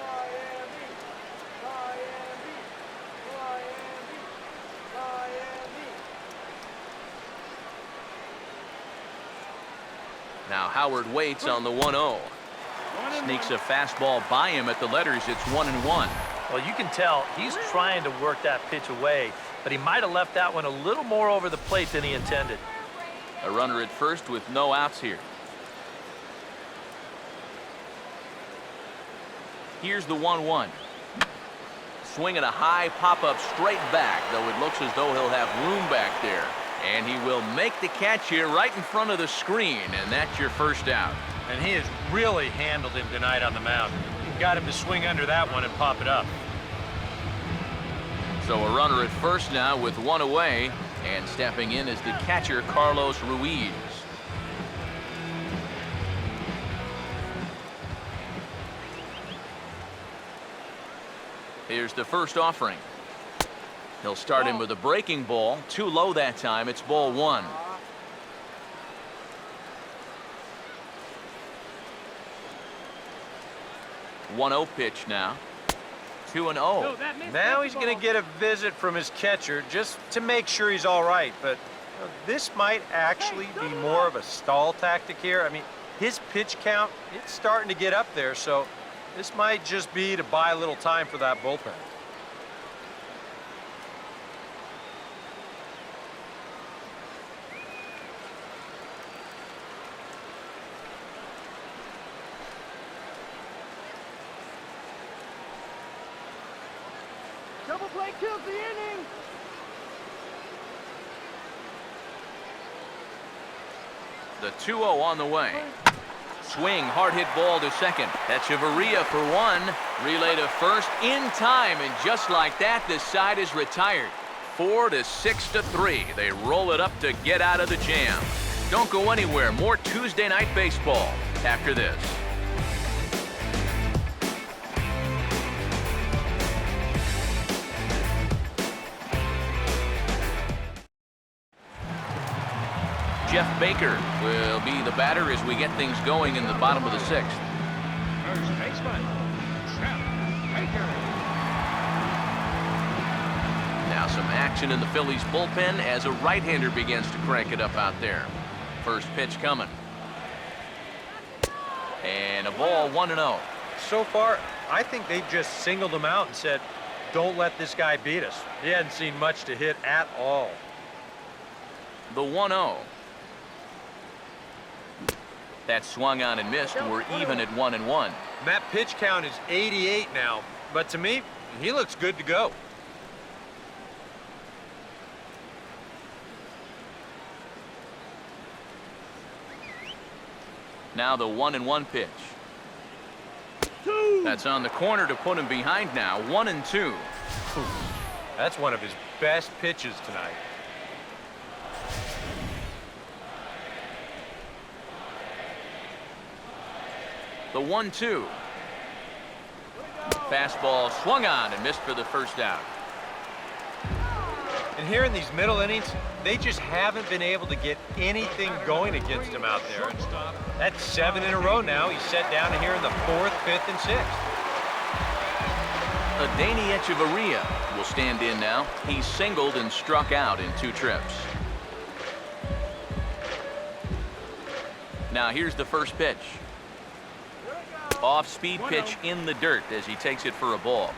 Now Howard waits on the 1-0. Sneaks a fastball by him at the letters. It's 1-1. Well, you can tell he's trying to work that pitch away, but he might have left that one a little more over the plate than he intended. A runner at first with no outs here. Here's the 1-1. Swinging a high pop-up straight back, though it looks as though he'll have room back there. And he will make the catch here right in front of the screen, and that's your first out. And he has really handled him tonight on the mound. He got him to swing under that one and pop it up. So a runner at first now with one away, and stepping in is the catcher, Carlos Ruiz. Here's the first offering. He'll start him with a breaking ball. Too low that time. It's ball 1. One-0 pitch now. 2-0. Now he's going to get a visit from his catcher just to make sure he's all right. But this might actually be more of a stall tactic here. I mean, his pitch count, it's starting to get up there, so this might just be to buy a little time for that bullpen. Double play kills the inning. The 2-0 on the way. Swing, hard hit ball to second. That's Chavarria for 1. Relay to first in time, and just like that, the side is retired. 4-6-3. They roll it up to get out of the jam. Don't go anywhere. More Tuesday Night Baseball after this. Jeff Baker will be the batter as we get things going in the bottom of the 6th. First baseman, Jeff Baker. Now some action in the Phillies bullpen as a right-hander begins to crank it up out there. First pitch coming. And a ball 1-0. So far, I think they just singled him out and said, don't let this guy beat us. He hadn't seen much to hit at all. The 1-0. That swung on and missed, and we're even at 1-1. And that pitch count is 88 now, but to me, he looks good to go. Now the 1-1 pitch. That's on the corner to put him behind now. 1-2. That's one of his best pitches tonight. The 1-2. Fastball swung on and missed for the first out. And here in these middle innings, they just haven't been able to get anything going against him out there. And that's 7 in a row now. He's set down here in the 4th, 5th, and 6th. Adeiny Echevarria will stand in now. He's singled and struck out in 2 trips. Now here's the first pitch. Off-speed pitch in the dirt as he takes it for a ball.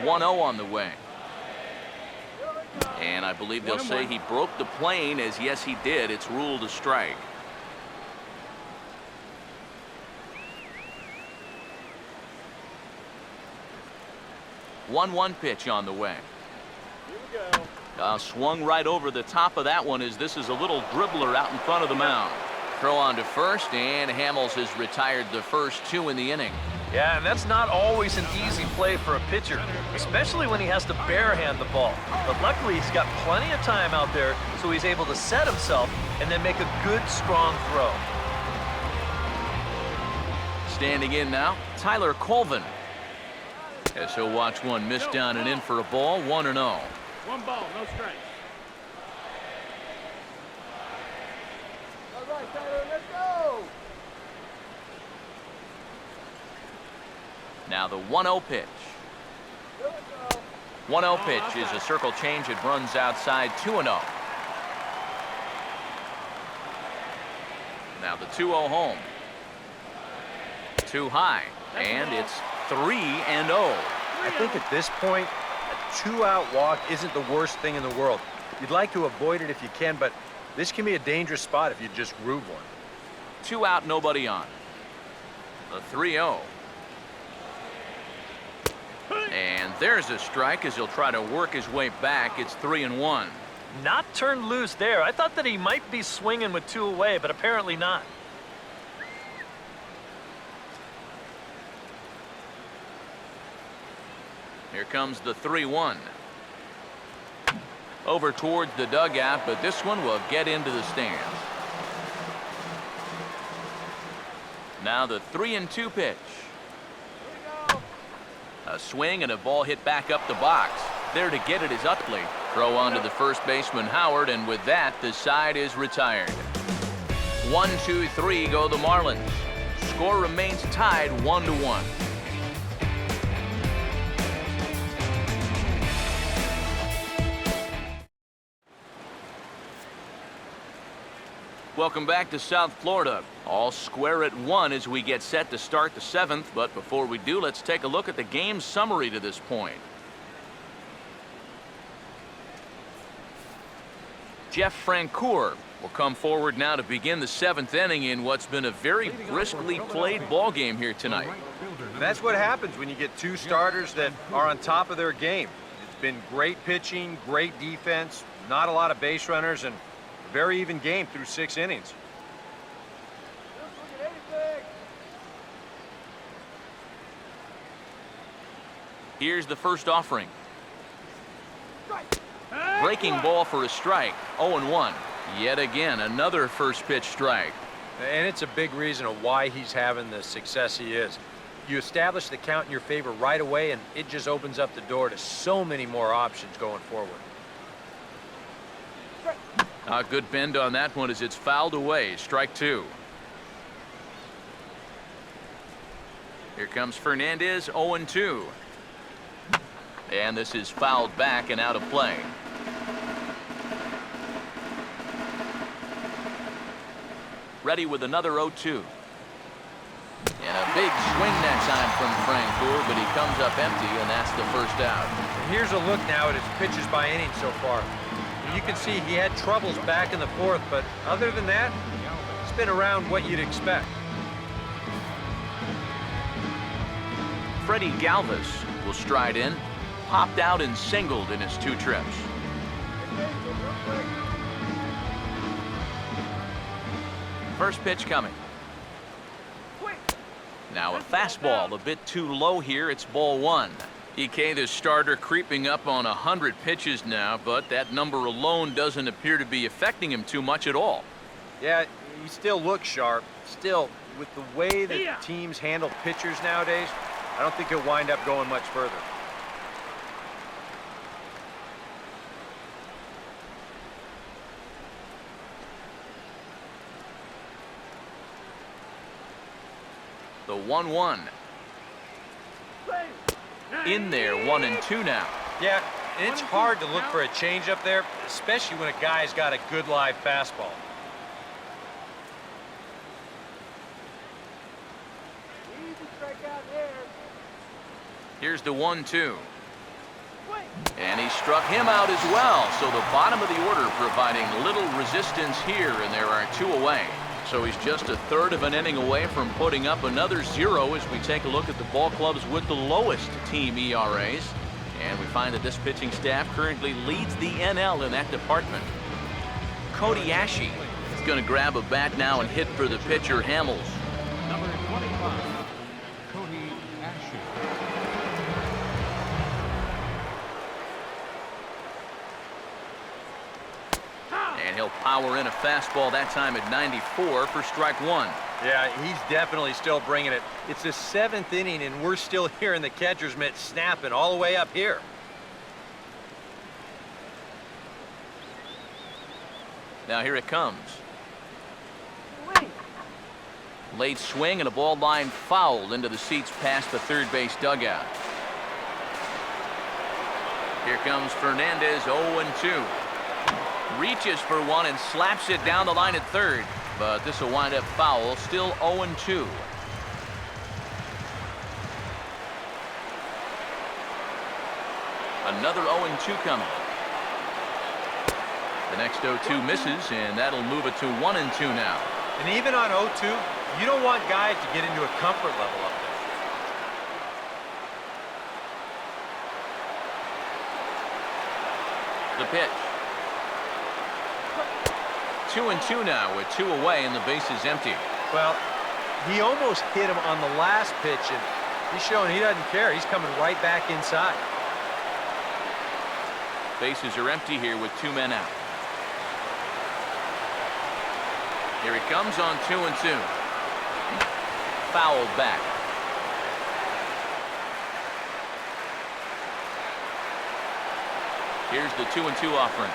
One 1-0 on the way. And I believe they'll say he broke the plane, as yes he did. It's ruled a strike. One 1 pitch on the way. Here we go. Swung right over the top of that one as this is a little dribbler out in front of the mound. Throw on to first, and Hamels has retired the first 2 in the inning. Yeah, and that's not always an easy play for a pitcher, especially when he has to barehand the ball. But luckily, he's got plenty of time out there, so he's able to set himself and then make a good, strong throw. Standing in now, Tyler Colvin. As he'll watch one miss down and in for a ball, 1-0. 1 ball, no strikes. All right, Tyler, let's go. Now the 1-0 pitch. Here we go. 1-0 pitch is a circle change. It runs outside 2-0. Now the 2-0 home. Too high, and it's 3-0. I think at this point, a 2-out walk isn't the worst thing in the world. You'd like to avoid it if you can, but this can be a dangerous spot if you just groove one. 2 out, nobody on. The 3-0. And there's a strike as he'll try to work his way back. It's 3-1. Not turned loose there. I thought that he might be swinging with 2 away, but apparently not. Here comes the 3-1. Over towards the dugout, but this one will get into the stands. Now the 3-2 pitch. A swing and a ball hit back up the box. There to get it is Utley. Throw on to the first baseman Howard, and with that, the side is retired. 1-2-3 go the Marlins. Score remains tied 1-1. Welcome back to South Florida. All square at 1 as we get set to start the 7th. But before we do, let's take a look at the game summary to this point. Jeff Francoeur will come forward now to begin the 7th inning in what's been a very briskly played ball game here tonight. That's what happens when you get 2 starters that are on top of their game. It's been great pitching, great defense, not a lot of base runners, and a very even game through 6 innings. Here's the first offering. Breaking ball for a strike. 0-1. Yet again, another first pitch strike. And it's a big reason of why he's having the success he is. You establish the count in your favor right away, and it just opens up the door to so many more options going forward. A good bend on that one as it's fouled away. Strike 2. Here comes Fernandez, 0-2. And this is fouled back and out of play. Ready with another 0-2. And a big swing that time from Francoeur, but he comes up empty, and that's the first out. And here's a look now at his pitches by inning so far. You can see he had troubles back in the 4th, but other than that, it's been around what you'd expect. Freddie Galvis will stride in. Popped out and singled in his 2 trips. First pitch coming. Now a fastball a bit too low here. It's ball 1. EK, the starter, creeping up on 100 pitches now, but that number alone doesn't appear to be affecting him too much at all. Yeah, he still looks sharp. Still, with the way that teams handle pitchers nowadays, I don't think he'll wind up going much further. The 1-1. In there, 1-2 now. Yeah, and it's hard to look for a change up there, especially when a guy's got a good live fastball. Here's the 1-2. And he struck him out as well. So the bottom of the order providing little resistance here, and there are 2 away. So he's just a third of an inning away from putting up another 0 as we take a look at the ball clubs with the lowest team ERAs. And we find that this pitching staff currently leads the NL in that department. Cody Ashe is going to grab a bat now and hit for the pitcher, Hamels. Number 25, Cody Ashe. And he'll power in a fastball that time at 94 for strike 1. Yeah, he's definitely still bringing it. It's the 7th inning, and we're still hearing the catcher's mitt snapping all the way up here. Now here it comes. Late swing and a ball line fouled into the seats past the third base dugout. Here comes Fernandez, 0-2. Reaches for one and slaps it down the line at third. but this will wind up foul. Still 0-2. Another 0-2 coming. The next 0-2 misses, and that'll move it to 1-2 now. And even on 0-2, you don't want guys to get into a comfort level up there. The pitch. 2-2 now with 2 away, and the base is empty. Well, he almost hit him on the last pitch, and he's showing he doesn't care. He's coming right back inside. Bases are empty here with 2 men out. Here he comes on 2-2. Fouled back. Here's the 2-2 offering.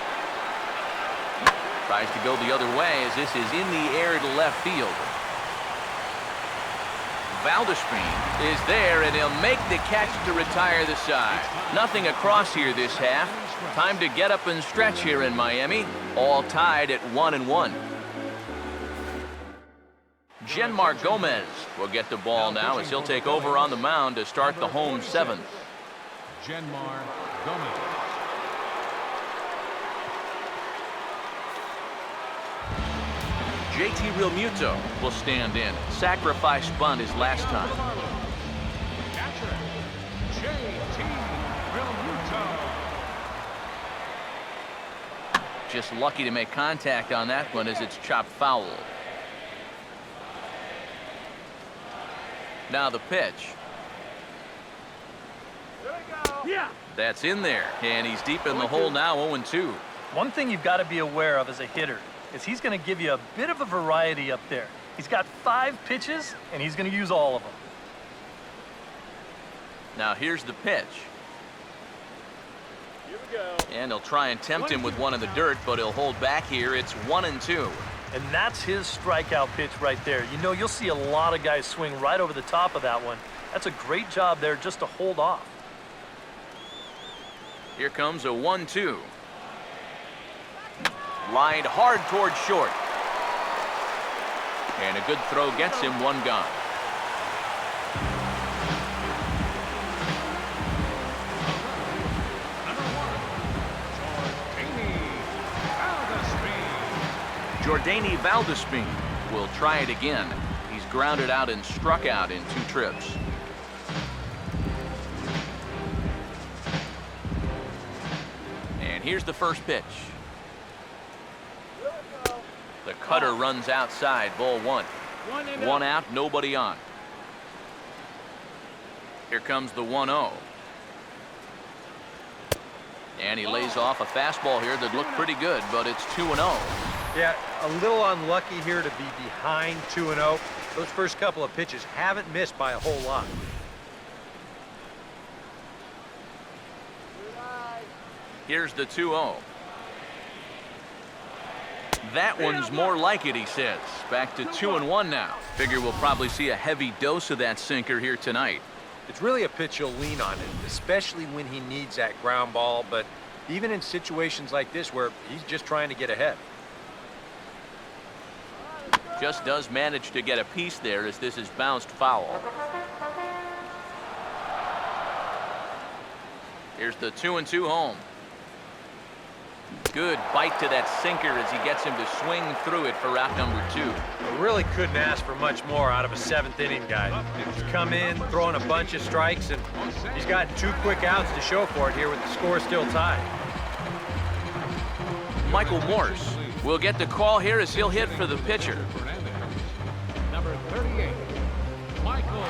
Tries to go the other way as this is in the air to left field. Valdespin is there, and he'll make the catch to retire the side. Nothing across here this half. Time to get up and stretch here in Miami. All tied at 1-1. Genmar Gomez will get the ball now as he'll take over on the mound to start the home 7th. Genmar Gomez. JT Realmuto will stand in. Sacrifice bunt his last time. Catcher, JT Realmuto. Just lucky to make contact on that one as it's chopped foul. Now the pitch. Yeah. That's in there, and he's deep in the hole now, 0-2. One thing you've got to be aware of as a hitter is he's going to give you a bit of a variety up there. He's got 5 pitches, and he's going to use all of them. Now here's the pitch. Here we go. And he'll try and tempt him with one in the dirt, but he'll hold back here. It's 1-2. And that's his strikeout pitch right there. You know, you'll see a lot of guys swing right over the top of that one. That's a great job there just to hold off. Here comes a 1-2. Lined hard toward short. And a good throw gets him 1 gone. Jordany Valdespin will try it again. He's grounded out and struck out in 2 trips. And here's the first pitch. The cutter runs outside, ball 1. 1 out, nobody on. Here comes the 1-0. And he lays off a fastball here that looked pretty good, but it's 2-0. Yeah, a little unlucky here to be behind 2-0. Those first couple of pitches haven't missed by a whole lot. Here's the 2-0. That one's more like it, he says. Back to 2-1 now. Figure we'll probably see a heavy dose of that sinker here tonight. It's really a pitch you'll lean on it, especially when he needs that ground ball, but even in situations like this where he's just trying to get ahead. Just does manage to get a piece there as this is bounced foul. Here's the 2-2 home. Good bite to that sinker as he gets him to swing through it for out number 2. I really couldn't ask for much more out of a 7th inning guy. He's come in, throwing a bunch of strikes, and he's got 2 quick outs to show for it here with the score still tied. Michael Morse will get the call here as he'll hit for the pitcher. Number 38, Michael Morris.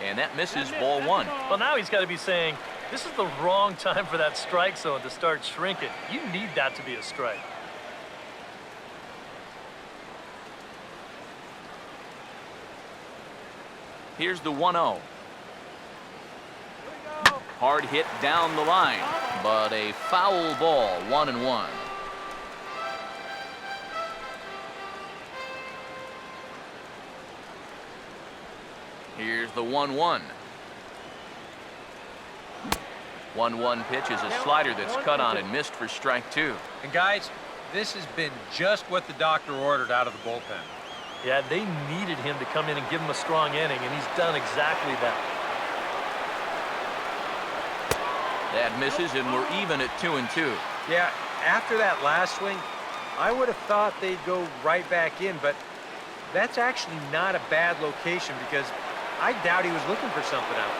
And that misses, ball 1. Well, now he's got to be saying, this is the wrong time for that strike zone to start shrinking. You need that to be a strike. Here's the 1-0. Hard hit down the line, but a foul ball, 1-1. Here's the 1-1. 1-1 pitch is a slider that's cut on and missed for strike 2. And guys, this has been just what the doctor ordered out of the bullpen. Yeah, they needed him to come in and give him a strong inning, and he's done exactly that. That misses, and we're even at 2-2. Yeah, after that last swing, I would have thought they'd go right back in, but that's actually not a bad location because I doubt he was looking for something out.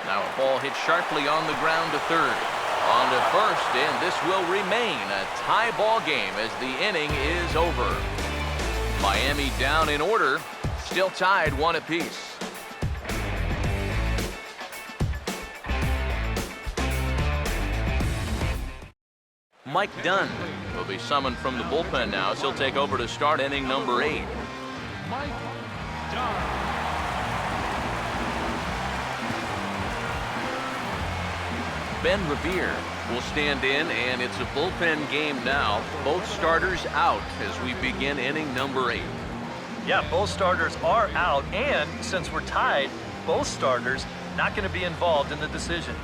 Now a ball hit sharply on the ground to third. On to first, and this will remain a tie ball game as the inning is over. Miami down in order, still tied 1 apiece. Mike Dunn will be summoned from the bullpen now as he'll take over to start inning number 8. Mike Dunn. Ben Revere will stand in, and it's a bullpen game now. Both starters out as we begin inning number 8. Yeah, both starters are out, and since we're tied, both starters not going to be involved in the decision.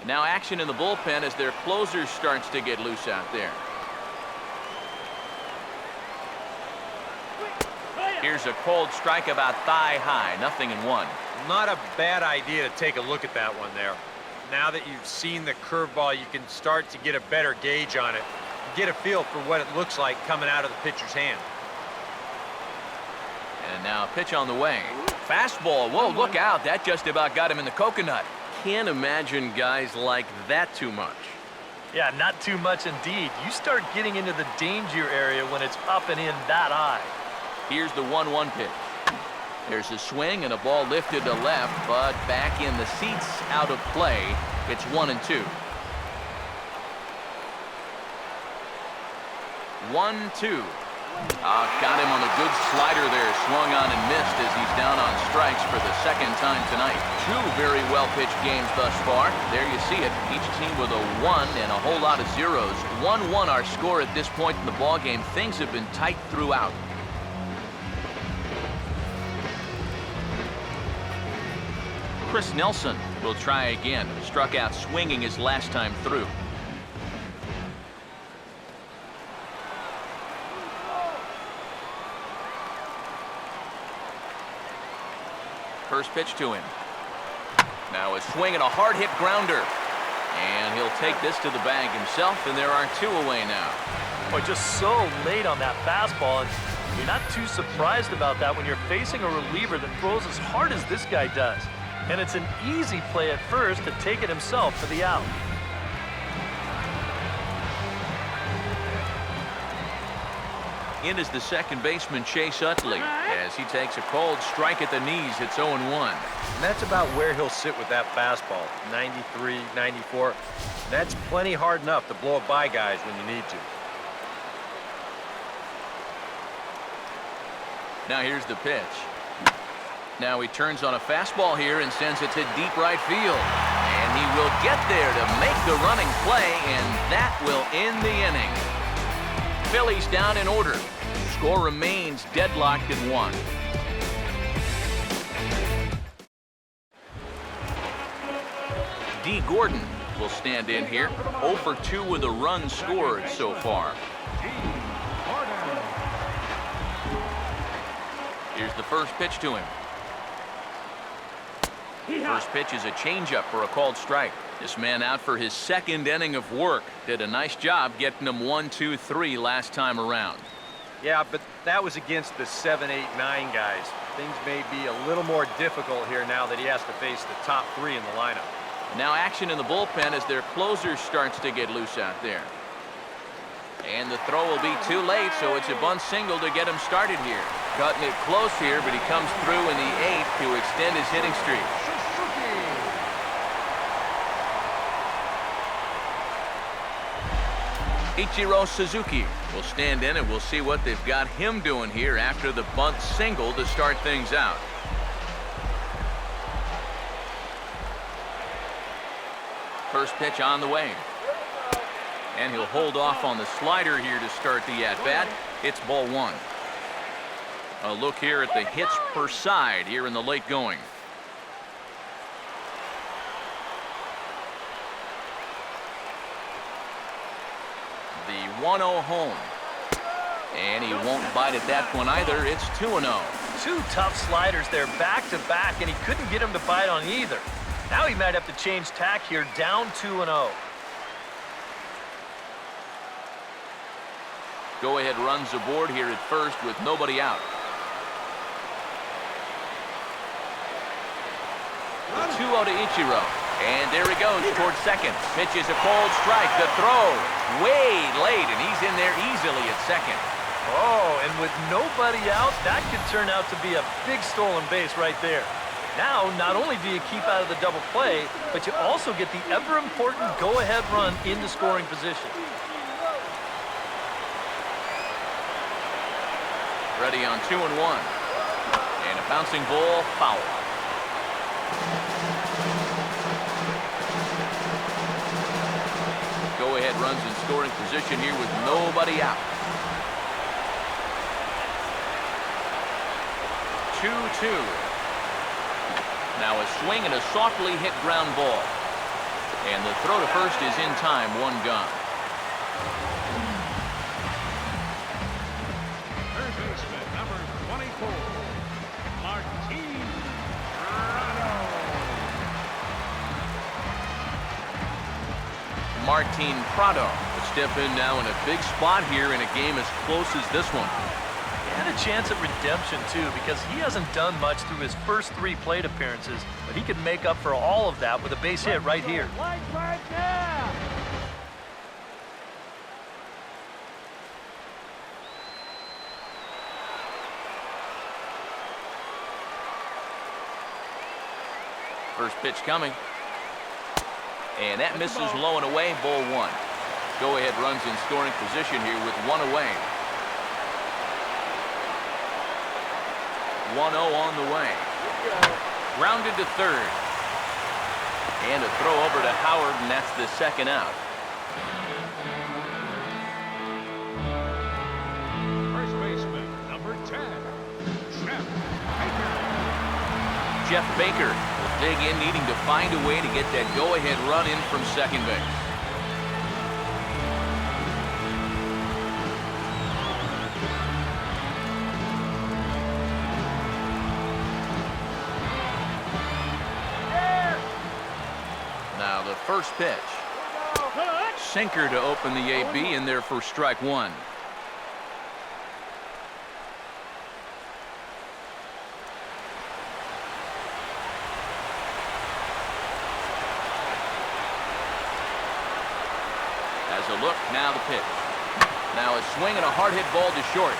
Now action in the bullpen as their closer starts to get loose out there. Here's a cold strike about thigh high, 0-1. Not a bad idea to take a look at that one there. Now that you've seen the curveball, you can start to get a better gauge on it. Get a feel for what it looks like coming out of the pitcher's hand. And now a pitch on the way. Fastball, whoa, look out. That just about got him in the coconut. Can't imagine guys like that too much. Yeah, not too much indeed. You start getting into the danger area when it's up and in that high. Here's the 1-1 pitch. There's a swing and a ball lifted to left, but back in the seats, out of play. It's 1-2. 1-2. Got him on a good slider there. Swung on and missed as he's down on strikes for the second time tonight. 2 very well-pitched games thus far. There you see it. Each team with a 1 and a whole lot of zeros. 1-1 our score at this point in the ballgame. Things have been tight throughout. Chris Nelson will try again. Struck out swinging his last time through. First pitch to him. Now a swing and a hard hit grounder. And he'll take this to the bag himself, and there are 2 away now. Boy, just so late on that fastball, and you're not too surprised about that when you're facing a reliever that throws as hard as this guy does. And it's an easy play at first to take it himself for the out. In is the second baseman, Chase Utley, as he takes a cold strike at the knees. It's 0-1. And that's about where he'll sit with that fastball, 93, 94. That's plenty hard enough to blow it by guys when you need to. Now here's the pitch. Now he turns on a fastball here and sends it to deep right field. And he will get there to make the running play, and that will end the inning. Phillies down in order. Score remains deadlocked at 1. D. Gordon will stand in here. 0 for 2 with a run scored so far. Here's the first pitch to him. First pitch is a changeup for a called strike. This man out for his second inning of work. Did a nice job getting him 1, 2, 3 last time around. Yeah, but that was against the 7, 8, 9 guys. Things may be a little more difficult here now that he has to face the top 3 in the lineup. Now action in the bullpen as their closer starts to get loose out there. And the throw will be too late, so it's a bunt single to get him started here. Cutting it close here, but he comes through in the 8th to extend his hitting streak. Ichiro Suzuki will stand in, and we'll see what they've got him doing here after the bunt single to start things out. First pitch on the way. And he'll hold off on the slider here to start the at-bat. It's ball 1. A look here at the hits per side here in the late going. The 1-0 home. And he won't bite at that one either. It's 2-0. Two tough sliders there back to back, and he couldn't get him to bite on either. Now he might have to change tack here, down 2-0. Go-ahead runs aboard here at first with nobody out. The 2-0 to Ichiro. And there he goes towards second. Pitches a cold strike. The throw way late, and he's in there easily at second. Oh, and with nobody out, that could turn out to be a big stolen base right there. Now, not only do you keep out of the double play, but you also get the ever-important go-ahead run into scoring position. Ready on 2-1. And a bouncing ball, foul. Go-ahead runs in scoring position here with nobody out. 2-2. Now a swing and a softly hit ground ball. And the throw to first is in time, one gone. Third baseman, number 24, Martin Prado will step in now in a big spot here in a game as close as this one. He had a chance at redemption, too, because he hasn't done much through his first 3 plate appearances, but he could make up for all of that with a base hit right here. Lights right now. First pitch coming. And that misses low and away, ball 1. Go-ahead runs in scoring position here with 1 away. 1-0 on the way. Grounded to third. And a throw over to Howard, and that's the second out. First baseman, number 10, Jeff Baker will dig in, needing to find a way to get that go-ahead run in from second base. Now the first pitch. Sinker to open the AB in there for strike 1. As a look, now the pitch. Now a swing and a hard hit ball to short.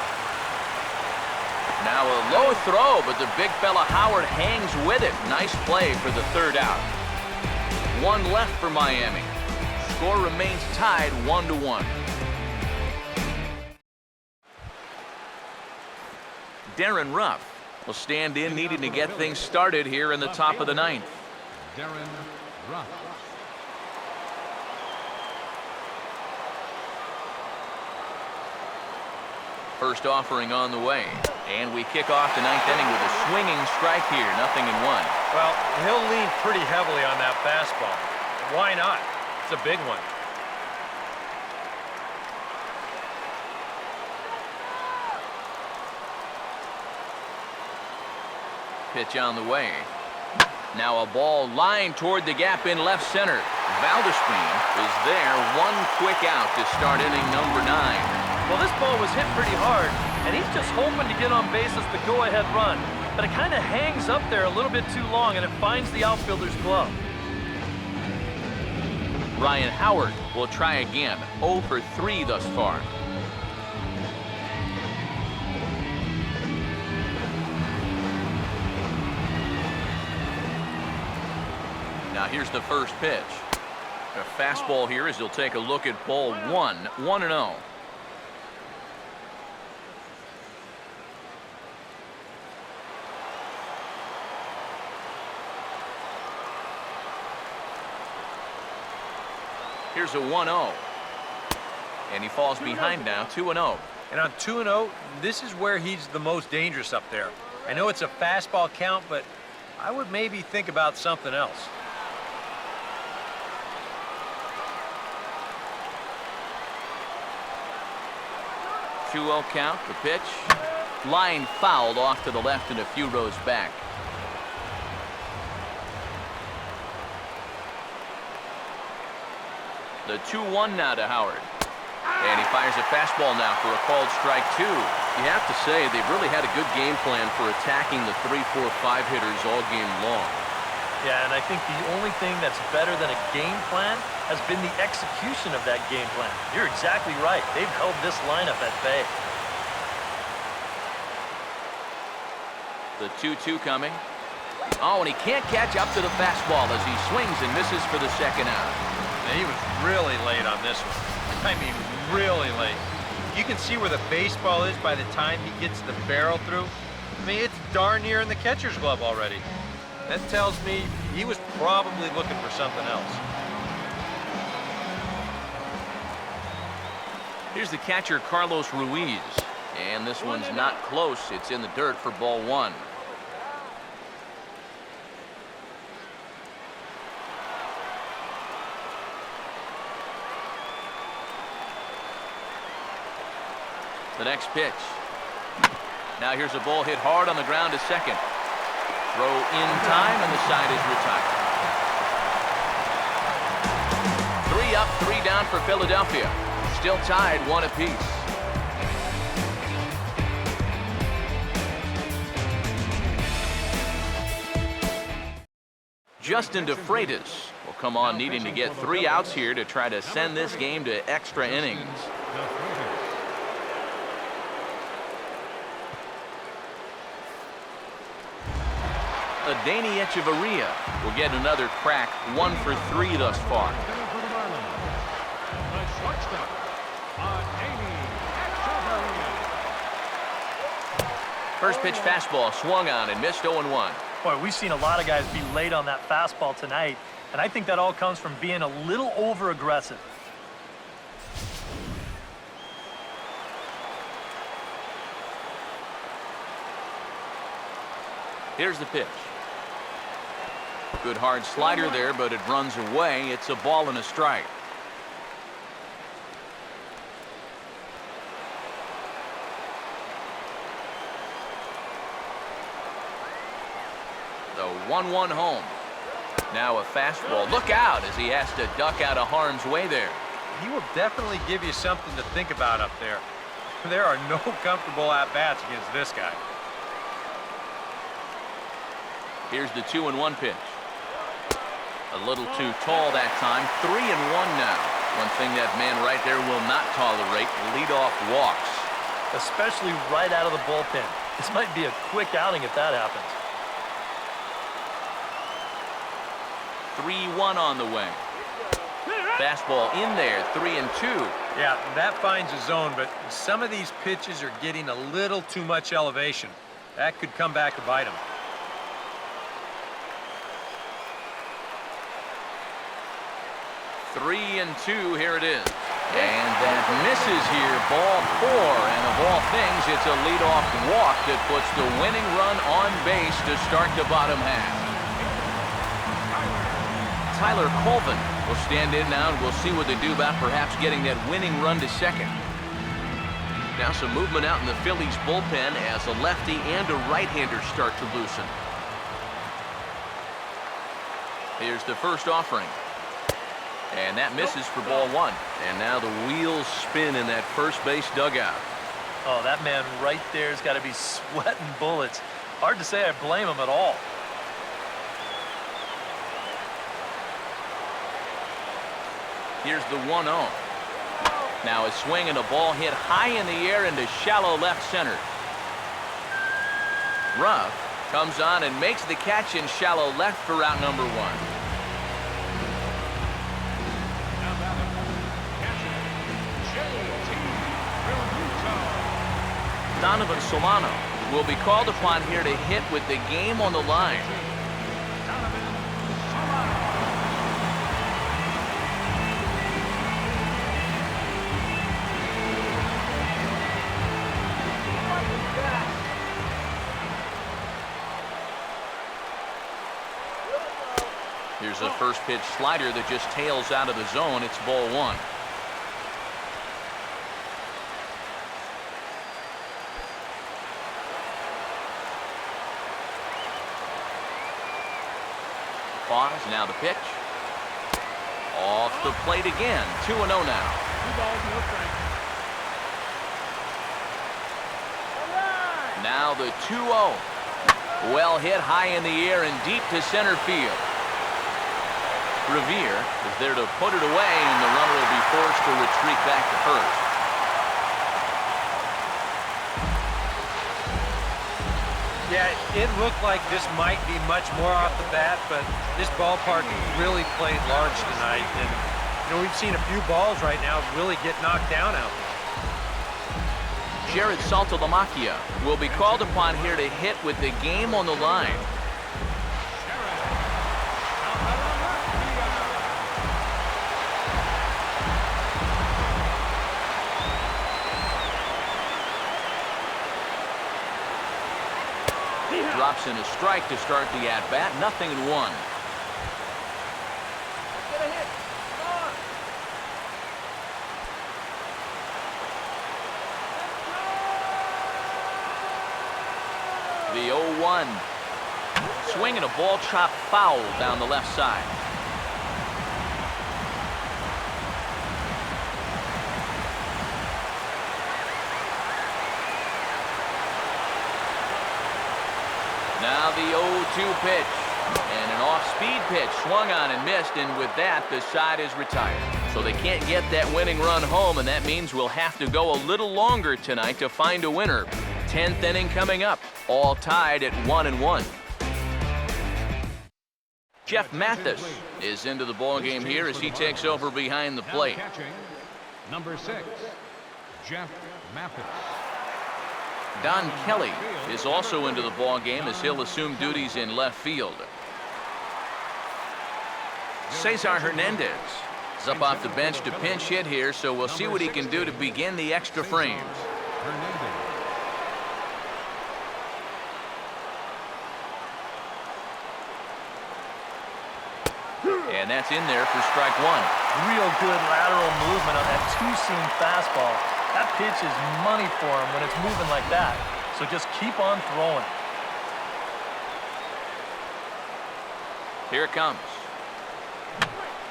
Now a low throw, but the big fella Howard hangs with it. Nice play for the third out. 1 left for Miami. Score remains tied 1-1. Darren Ruff will stand in, needing to get things started here in the top of the 9th. Darren Ruff. First offering on the way. And we kick off the 9th inning with a swinging strike here, 0-1. Well, he'll lean pretty heavily on that fastball. Why not? It's a big one. Pitch on the way. Now a ball lined toward the gap in left center. Valdespin is there. 1 quick out to start inning number 9. Well, this ball was hit pretty hard, and he's just hoping to get on base as the go-ahead run. But it kind of hangs up there a little bit too long, and it finds the outfielder's glove. Ryan Howard will try again. 0 for 3 thus far. Now here's the first pitch. A fastball here as he'll take a look at ball 1. 1-0. Here's a 1-0. And he falls behind now, 2-0. And on 2-0, this is where he's the most dangerous up there. I know it's a fastball count, but I would maybe think about something else. 2-0 count, the pitch. Line fouled off to the left and a few rows back. The 2-1 now to Howard. And he fires a fastball now for a called strike 2. You have to say they've really had a good game plan for attacking the 3, 4, 5 hitters all game long. Yeah, and I think the only thing that's better than a game plan has been the execution of that game plan. You're exactly right. They've held this lineup at bay. The 2-2 coming. Oh, and he can't catch up to the fastball as he swings and misses for the second out. Now, he was really late on this one. I mean, really late. You can see where the baseball is by the time he gets the barrel through. I mean, it's darn near in the catcher's glove already. That tells me he was probably looking for something else. Here's the catcher, Carlos Ruiz. And this one's not close. It's in the dirt for ball 1. The next pitch. Now here's a ball hit hard on the ground to second. Throw in time, and the side is retired. 3 up, 3 down for Philadelphia. Still tied 1 apiece. Justin DeFreitas will come on needing to get 3 outs here to try to send this game to extra innings. Danny Echeverria will get another crack, 1 for 3 thus far. First pitch fastball swung on and missed 0-1. Boy, we've seen a lot of guys be late on that fastball tonight, and I think that all comes from being a little over-aggressive. Here's the pitch. Good hard slider there, but it runs away. It's a ball and a strike. The 1-1 home. Now a fastball. Look out as he has to duck out of harm's way there. He will definitely give you something to think about up there. There are no comfortable at-bats against this guy. Here's the 2-1 pitch. A little too tall that time. 3-1 now. One thing that man right there will not tolerate, leadoff walks. Especially right out of the bullpen. This might be a quick outing if that happens. 3-1 on the way. Fastball in there, 3-2. Yeah, that finds a zone, but some of these pitches are getting a little too much elevation. That could come back to bite him. 3-2, here it is. And that misses here, ball 4. And of all things, it's a leadoff walk that puts the winning run on base to start the bottom half. Tyler Colvin will stand in now, and we'll see what they do about perhaps getting that winning run to second. Now some movement out in the Phillies bullpen as a lefty and a right-hander start to loosen. Here's the first offering. And that misses for ball 1. And now the wheels spin in that first base dugout. Oh, that man right there's got to be sweating bullets. Hard to say I blame him at all. Here's the 1-0. Now a swing and a ball hit high in the air into shallow left center. Ruff comes on and makes the catch in shallow left for out number 1. Donovan Solano will be called upon here to hit with the game on the line. Here's a first pitch slider that just tails out of the zone. It's ball one. Pause, now the pitch. Off the plate again. 2-0 now. 2 balls, no strikes. Now the 2-0. Well hit high in the air and deep to center field. Revere is there to put it away, and the runner will be forced to retreat back to first. Yeah, it looked like this might be much more off the bat, but this ballpark really played large tonight. And, you know, we've seen a few balls right now really get knocked down out there. Jared Saltalamacchia will be called upon here to hit with the game on the line. Drops in a strike to start the at-bat. 0-1. The 0-1. Swinging a ball chopped foul down the left side. Now the 0-2 pitch. And an off-speed pitch swung on and missed, and with that, the side is retired. So they can't get that winning run home, and that means we'll have to go a little longer tonight to find a winner. 10th inning coming up, all tied at 1-1. Jeff Mathis is into the ballgame here as he takes over behind the plate. Catching, number 6, Jeff Mathis. Don Kelly is also into the ballgame as he'll assume duties in left field. Cesar Hernandez is up off the bench to pinch hit here, so we'll see what he can do to begin the extra frames. And that's in there for strike one. Real good lateral movement on that two-seam fastball. That pitch is money for him when it's moving like that. So just keep on throwing. Here it comes.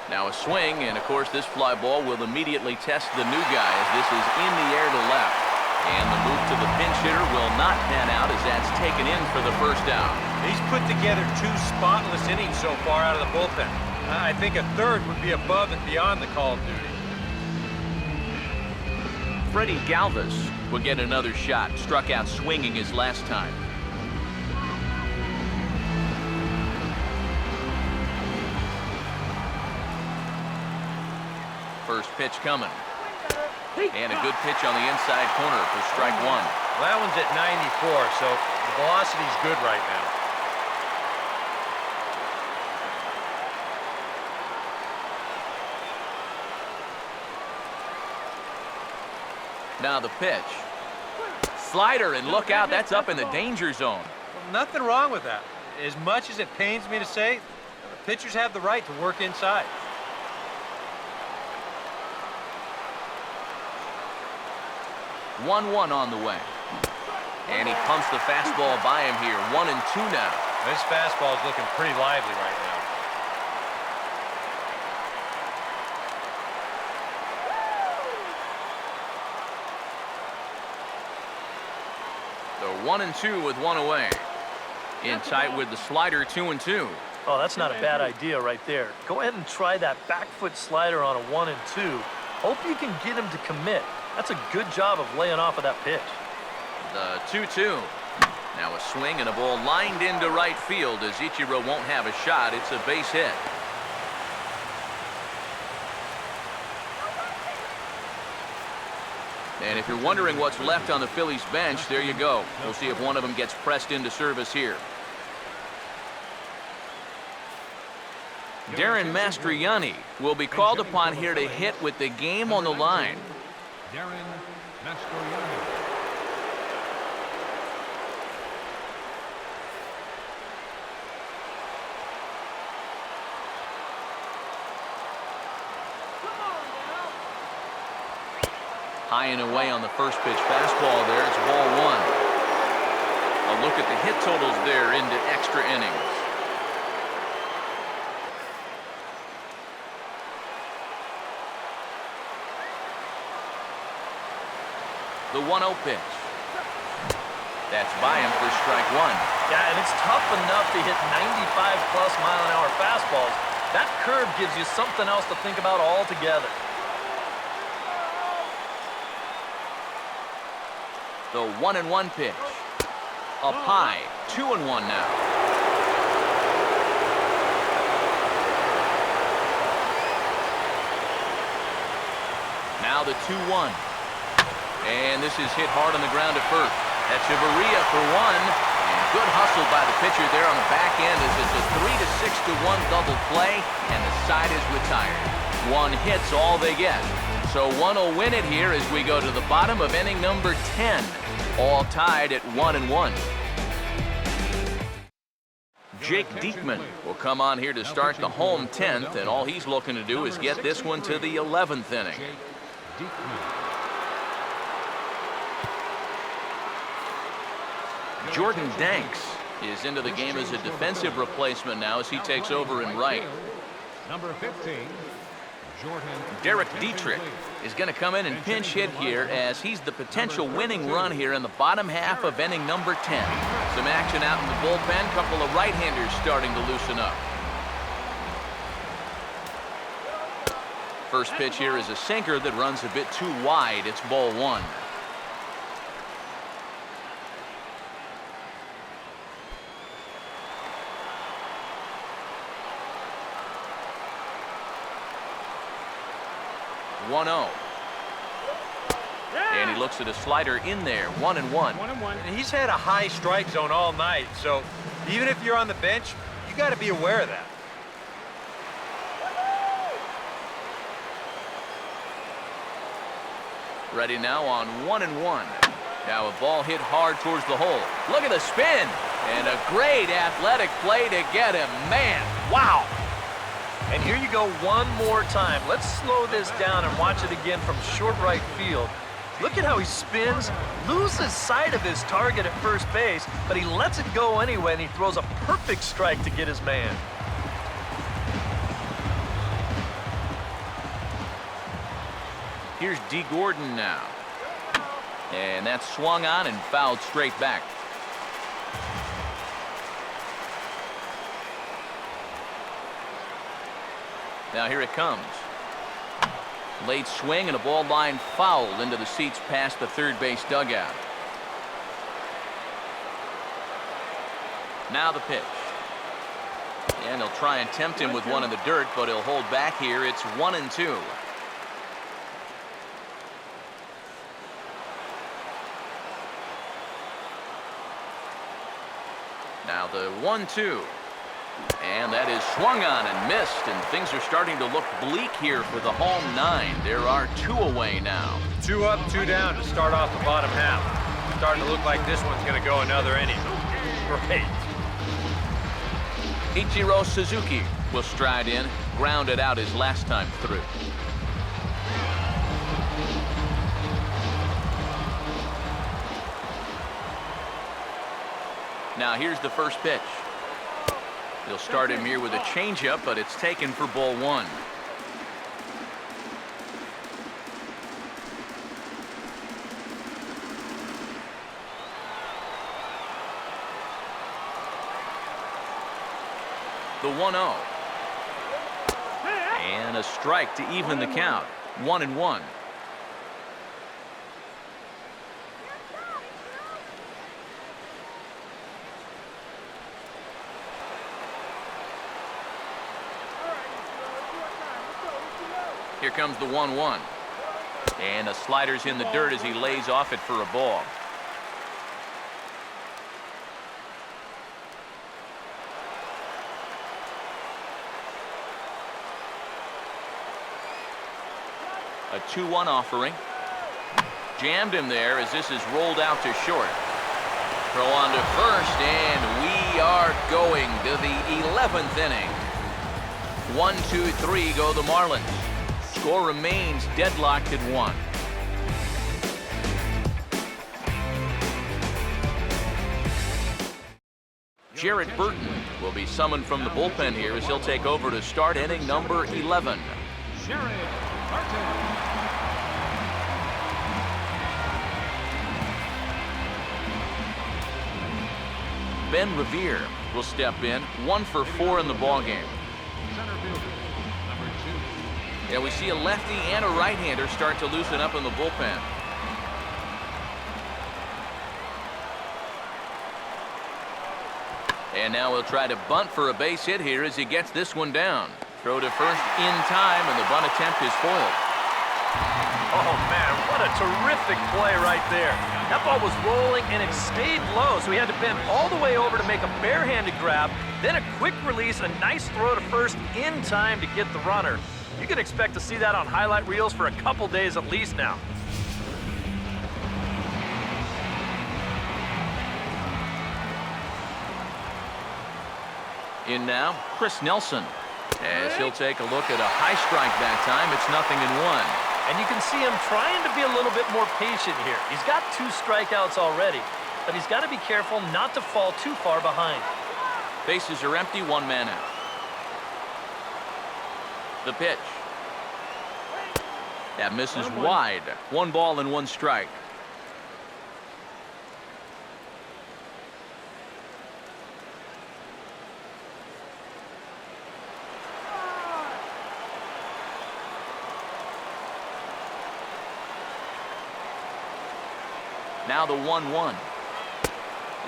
Now a swing, and of course this fly ball will immediately test the new guy as this is in the air to left. And the move to the pinch hitter will not pan out as that's taken in for the first out. He's put together 2 spotless innings so far out of the bullpen. I think a third would be above and beyond the call of duty. Freddie Galvis will get another shot. Struck out swinging his last time. First pitch coming. And a good pitch on the inside corner for strike one. Well, that one's at 94, so the velocity's good right now. Now the pitch. Slider, and look out, that's up in the danger zone. Well, nothing wrong with that. As much as it pains me to say, the pitchers have the right to work inside. One on the way. And he pumps the fastball by him here. 1-2 now. This fastball is looking pretty lively right now. So 1-2 with one away. In tight with the slider, 2-2. Oh, that's not a bad idea right there. Go ahead and try that back foot slider on a 1-2. Hope you can get him to commit. That's a good job of laying off of that pitch. The 2-2. Now a swing and a ball lined into right field as Ichiro won't have a shot. It's a base hit. And if you're wondering what's left on the Phillies bench, there you go. We'll see if one of them gets pressed into service here. Darren Mastriani will be called upon here to hit with the game on the line. Darren Mastroianni. High and away on the first pitch fastball there. It's ball one. A look at the hit totals there into extra innings. The 1-0 pitch. That's by him for strike one. Yeah, and it's tough enough to hit 95+ mile-an-hour fastballs. That curve gives you something else to think about altogether. The 1-1 pitch. Up high. 2-1 now. Now the 2-1. And this is hit hard on the ground at first. That's Echeverria for one. And good hustle by the pitcher there on the back end as it's a 3-6-1 double play, and the side is retired. One hit's all they get. So one will win it here as we go to the bottom of inning number 10. All tied at 1-1. Jake Diekman will come on here to start the home 10th, and all he's looking to do is get this one to the 11th inning. Jordan Danks is into the game as a defensive replacement now as he takes over in right. Number 15, Jordan. Derek Dietrich is going to come in and pinch hit here as he's the potential winning run here in the bottom half of inning number 10. Some action out in the bullpen. Couple of right-handers starting to loosen up. First pitch here is a sinker that runs a bit too wide. It's ball one. And he looks at a slider in there. 1-1. And he's had a high strike zone all night, so even if you're on the bench, you got to be aware of that. Ready now on 1-1. Now a ball hit hard towards the hole. Look at the spin. And a great athletic play to get him. Man, wow. And here you go one more time. Let's slow this down and watch it again from short right field. Look at how he spins, loses sight of his target at first base, but he lets it go anyway, and he throws a perfect strike to get his man. Here's D. Gordon now. And that's swung on and fouled straight back. Now here it comes. Late swing and a ball line fouled into the seats past the third base dugout. Now the pitch. And he'll try and tempt him with one in the dirt, but he'll hold back here. It's 1-2. Now the 1-2. And that is swung on and missed, and things are starting to look bleak here for the home 9. There are 2 away now. 2 up, 2 down to start off the bottom half. Starting to look like this one's going to go another inning. Great. Ichiro Suzuki will stride in, grounded out his last time through. Now here's the first pitch. He'll start him here with a changeup, but it's taken for ball one. The 1-0. And a strike to even the count. 1-1. Here comes the 1-1. And the slider's in the dirt as he lays off it for a ball. A 2-1 offering. Jammed him there as this is rolled out to short. Throw on to first, and we are going to the 11th inning. 1-2-3 go the Marlins. Score remains deadlocked at 1. Jarrett Burton will be summoned from the bullpen here as he'll take over to start inning number 11. Jarrett Burton. Ben Revere will step in, 1 for 4 in the ballgame. Center fielder, number 2. Yeah, we see a lefty and a right-hander start to loosen up in the bullpen. And now he'll try to bunt for a base hit here as he gets this one down. Throw to first in time, and the bunt attempt is foiled. Oh, man, what a terrific play right there. That ball was rolling, and it stayed low, so he had to bend all the way over to make a barehanded grab, then a quick release, a nice throw to first in time to get the runner. You can expect to see that on highlight reels for a couple days at least now. In now, Chris Nelson, as he'll take a look at a high strike that time. It's 0-1. And you can see him trying to be a little bit more patient here. He's got 2 strikeouts already, but he's got to be careful not to fall too far behind. Bases are empty, 1 man out. The pitch. That misses wide. 1 ball and 1 strike. Now the 1-1.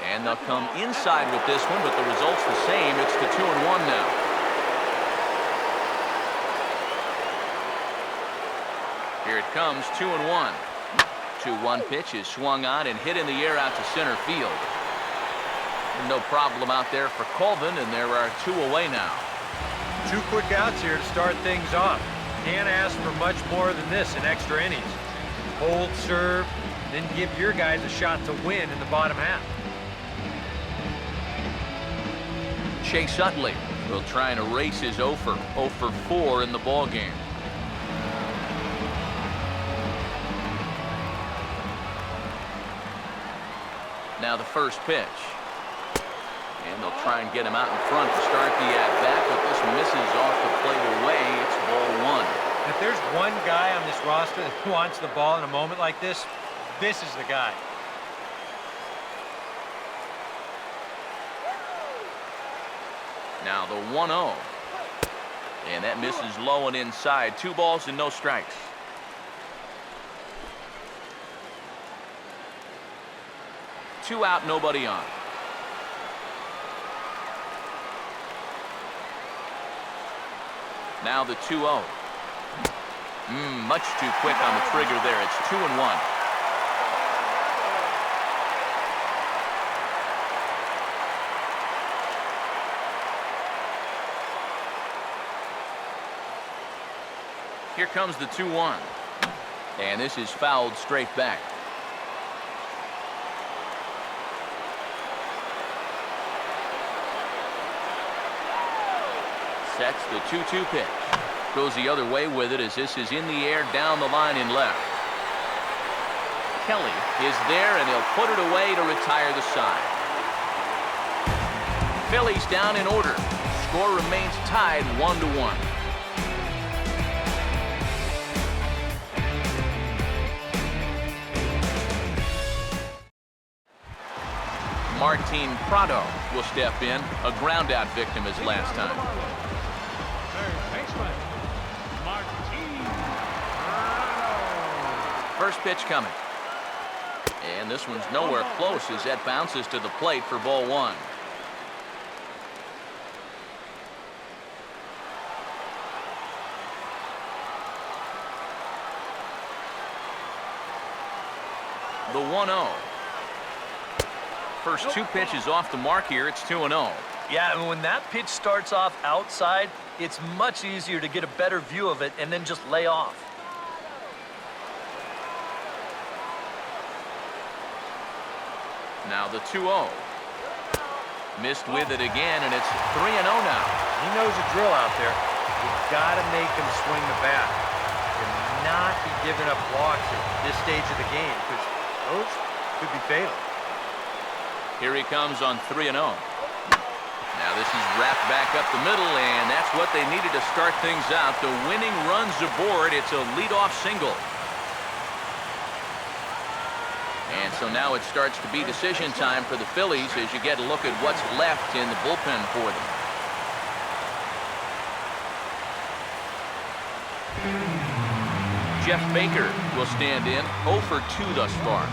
And they'll come inside with this one, but the result's the same. It's the 2-1 now. Here it comes, 2-1. 2-1 pitch is swung on and hit in the air out to center field. No problem out there for Colvin, and there are 2 away now. 2 quick outs here to start things off. Can't ask for much more than this in extra innings. Hold, serve, then give your guys a shot to win in the bottom half. Chase Utley will try and erase his 0 for 4 in the ballgame. Now the first pitch. And they'll try and get him out in front to start the at-bat, but this misses off the plate away. It's ball 1. If there's one guy on this roster that wants the ball in a moment like this is the guy. Now the 1-0. And that misses low and inside. 2 balls and no strikes. Two out, nobody on. Now the 2-0. Much too quick on the trigger there. It's 2-1. Here comes the 2-1. And this is fouled straight back. Sets the 2-2 pitch. Goes the other way with it as this is in the air down the line in left. Kelly is there, and he'll put it away to retire the side. Phillies down in order. Score remains tied 1-1. Martin Prado will step in, a ground-out victim as last time. Third baseman, Martin Prado. First pitch coming. And this one's nowhere close as that bounces to the plate for ball 1. The 1-0. First 2 pitches off the mark here. It's 2-0. Yeah, and when that pitch starts off outside, it's much easier to get a better view of it and then just lay off. Now the 2-0. Missed with it again, and it's 3-0 now. He knows the drill out there. You've got to make him swing the bat and not be giving up walks at this stage of the game, because those could be fatal. Here he comes on 3-0. Now this is wrapped back up the middle, and that's what they needed to start things out. The winning run's aboard. It's a leadoff single. And so now it starts to be decision time for the Phillies as you get a look at what's left in the bullpen for them. Jeff Baker will stand in, 0 for 2 thus far.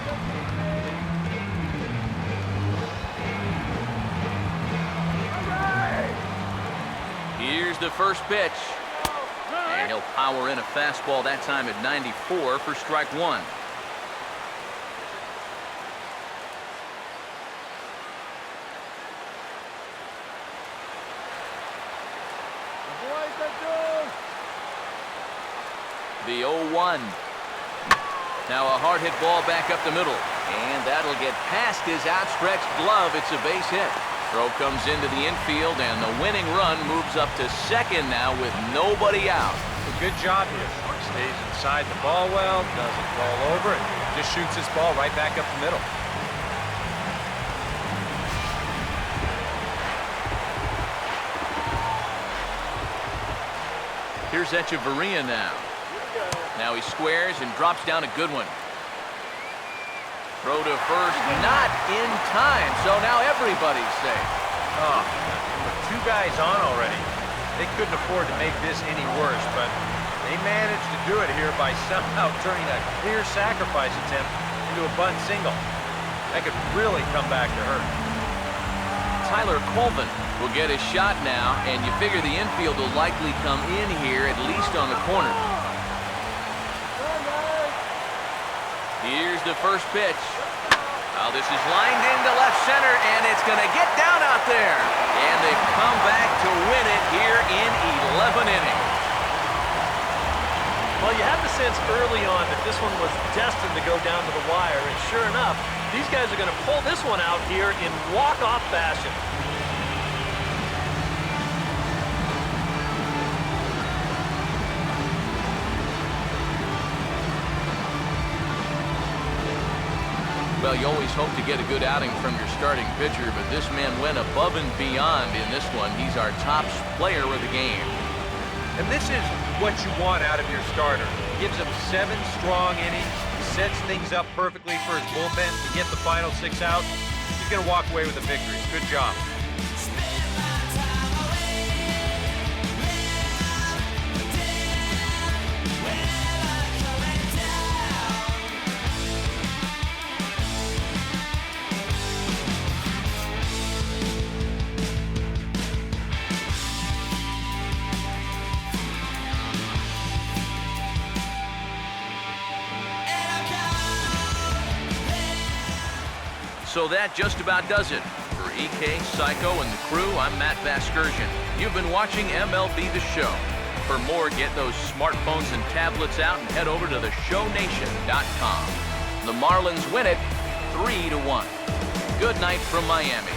Here's the first pitch. And he'll power in a fastball that time at 94 for strike 1. The 0-1. Now a hard hit ball back up the middle. And that'll get past his outstretched glove. It's a base hit. Throw comes into the infield, and the winning run moves up to second now with nobody out. A good job here. Stays inside the ball well, doesn't roll over it, just shoots this ball right back up the middle. Here's Echeverria now. Now he squares and drops down a good one. Throw to first, not in time, so now everybody's safe. Oh, with 2 guys on already. They couldn't afford to make this any worse, but they managed to do it here by somehow turning a clear sacrifice attempt into a bunt single. That could really come back to hurt. Tyler Colvin will get his shot now, and you figure the infield will likely come in here, at least on the corner. Here's the first pitch. Now this is lined into left center, and it's going to get down out there. And they've come back to win it here in 11 innings. Well, you had the sense early on that this one was destined to go down to the wire, and sure enough, these guys are going to pull this one out here in walk-off fashion. Well, you always hope to get a good outing from your starting pitcher, but this man went above and beyond in this one. He's our top player of the game. And this is what you want out of your starter. Gives him 7 strong innings, sets things up perfectly for his bullpen to get the final 6 outs. He's going to walk away with a victory. Good job. So that just about does it. For EK, Psycho, and the crew, I'm Matt Vasgersian. You've been watching MLB The Show. For more, get those smartphones and tablets out and head over to theshownation.com. The Marlins win it 3-1. Good night from Miami.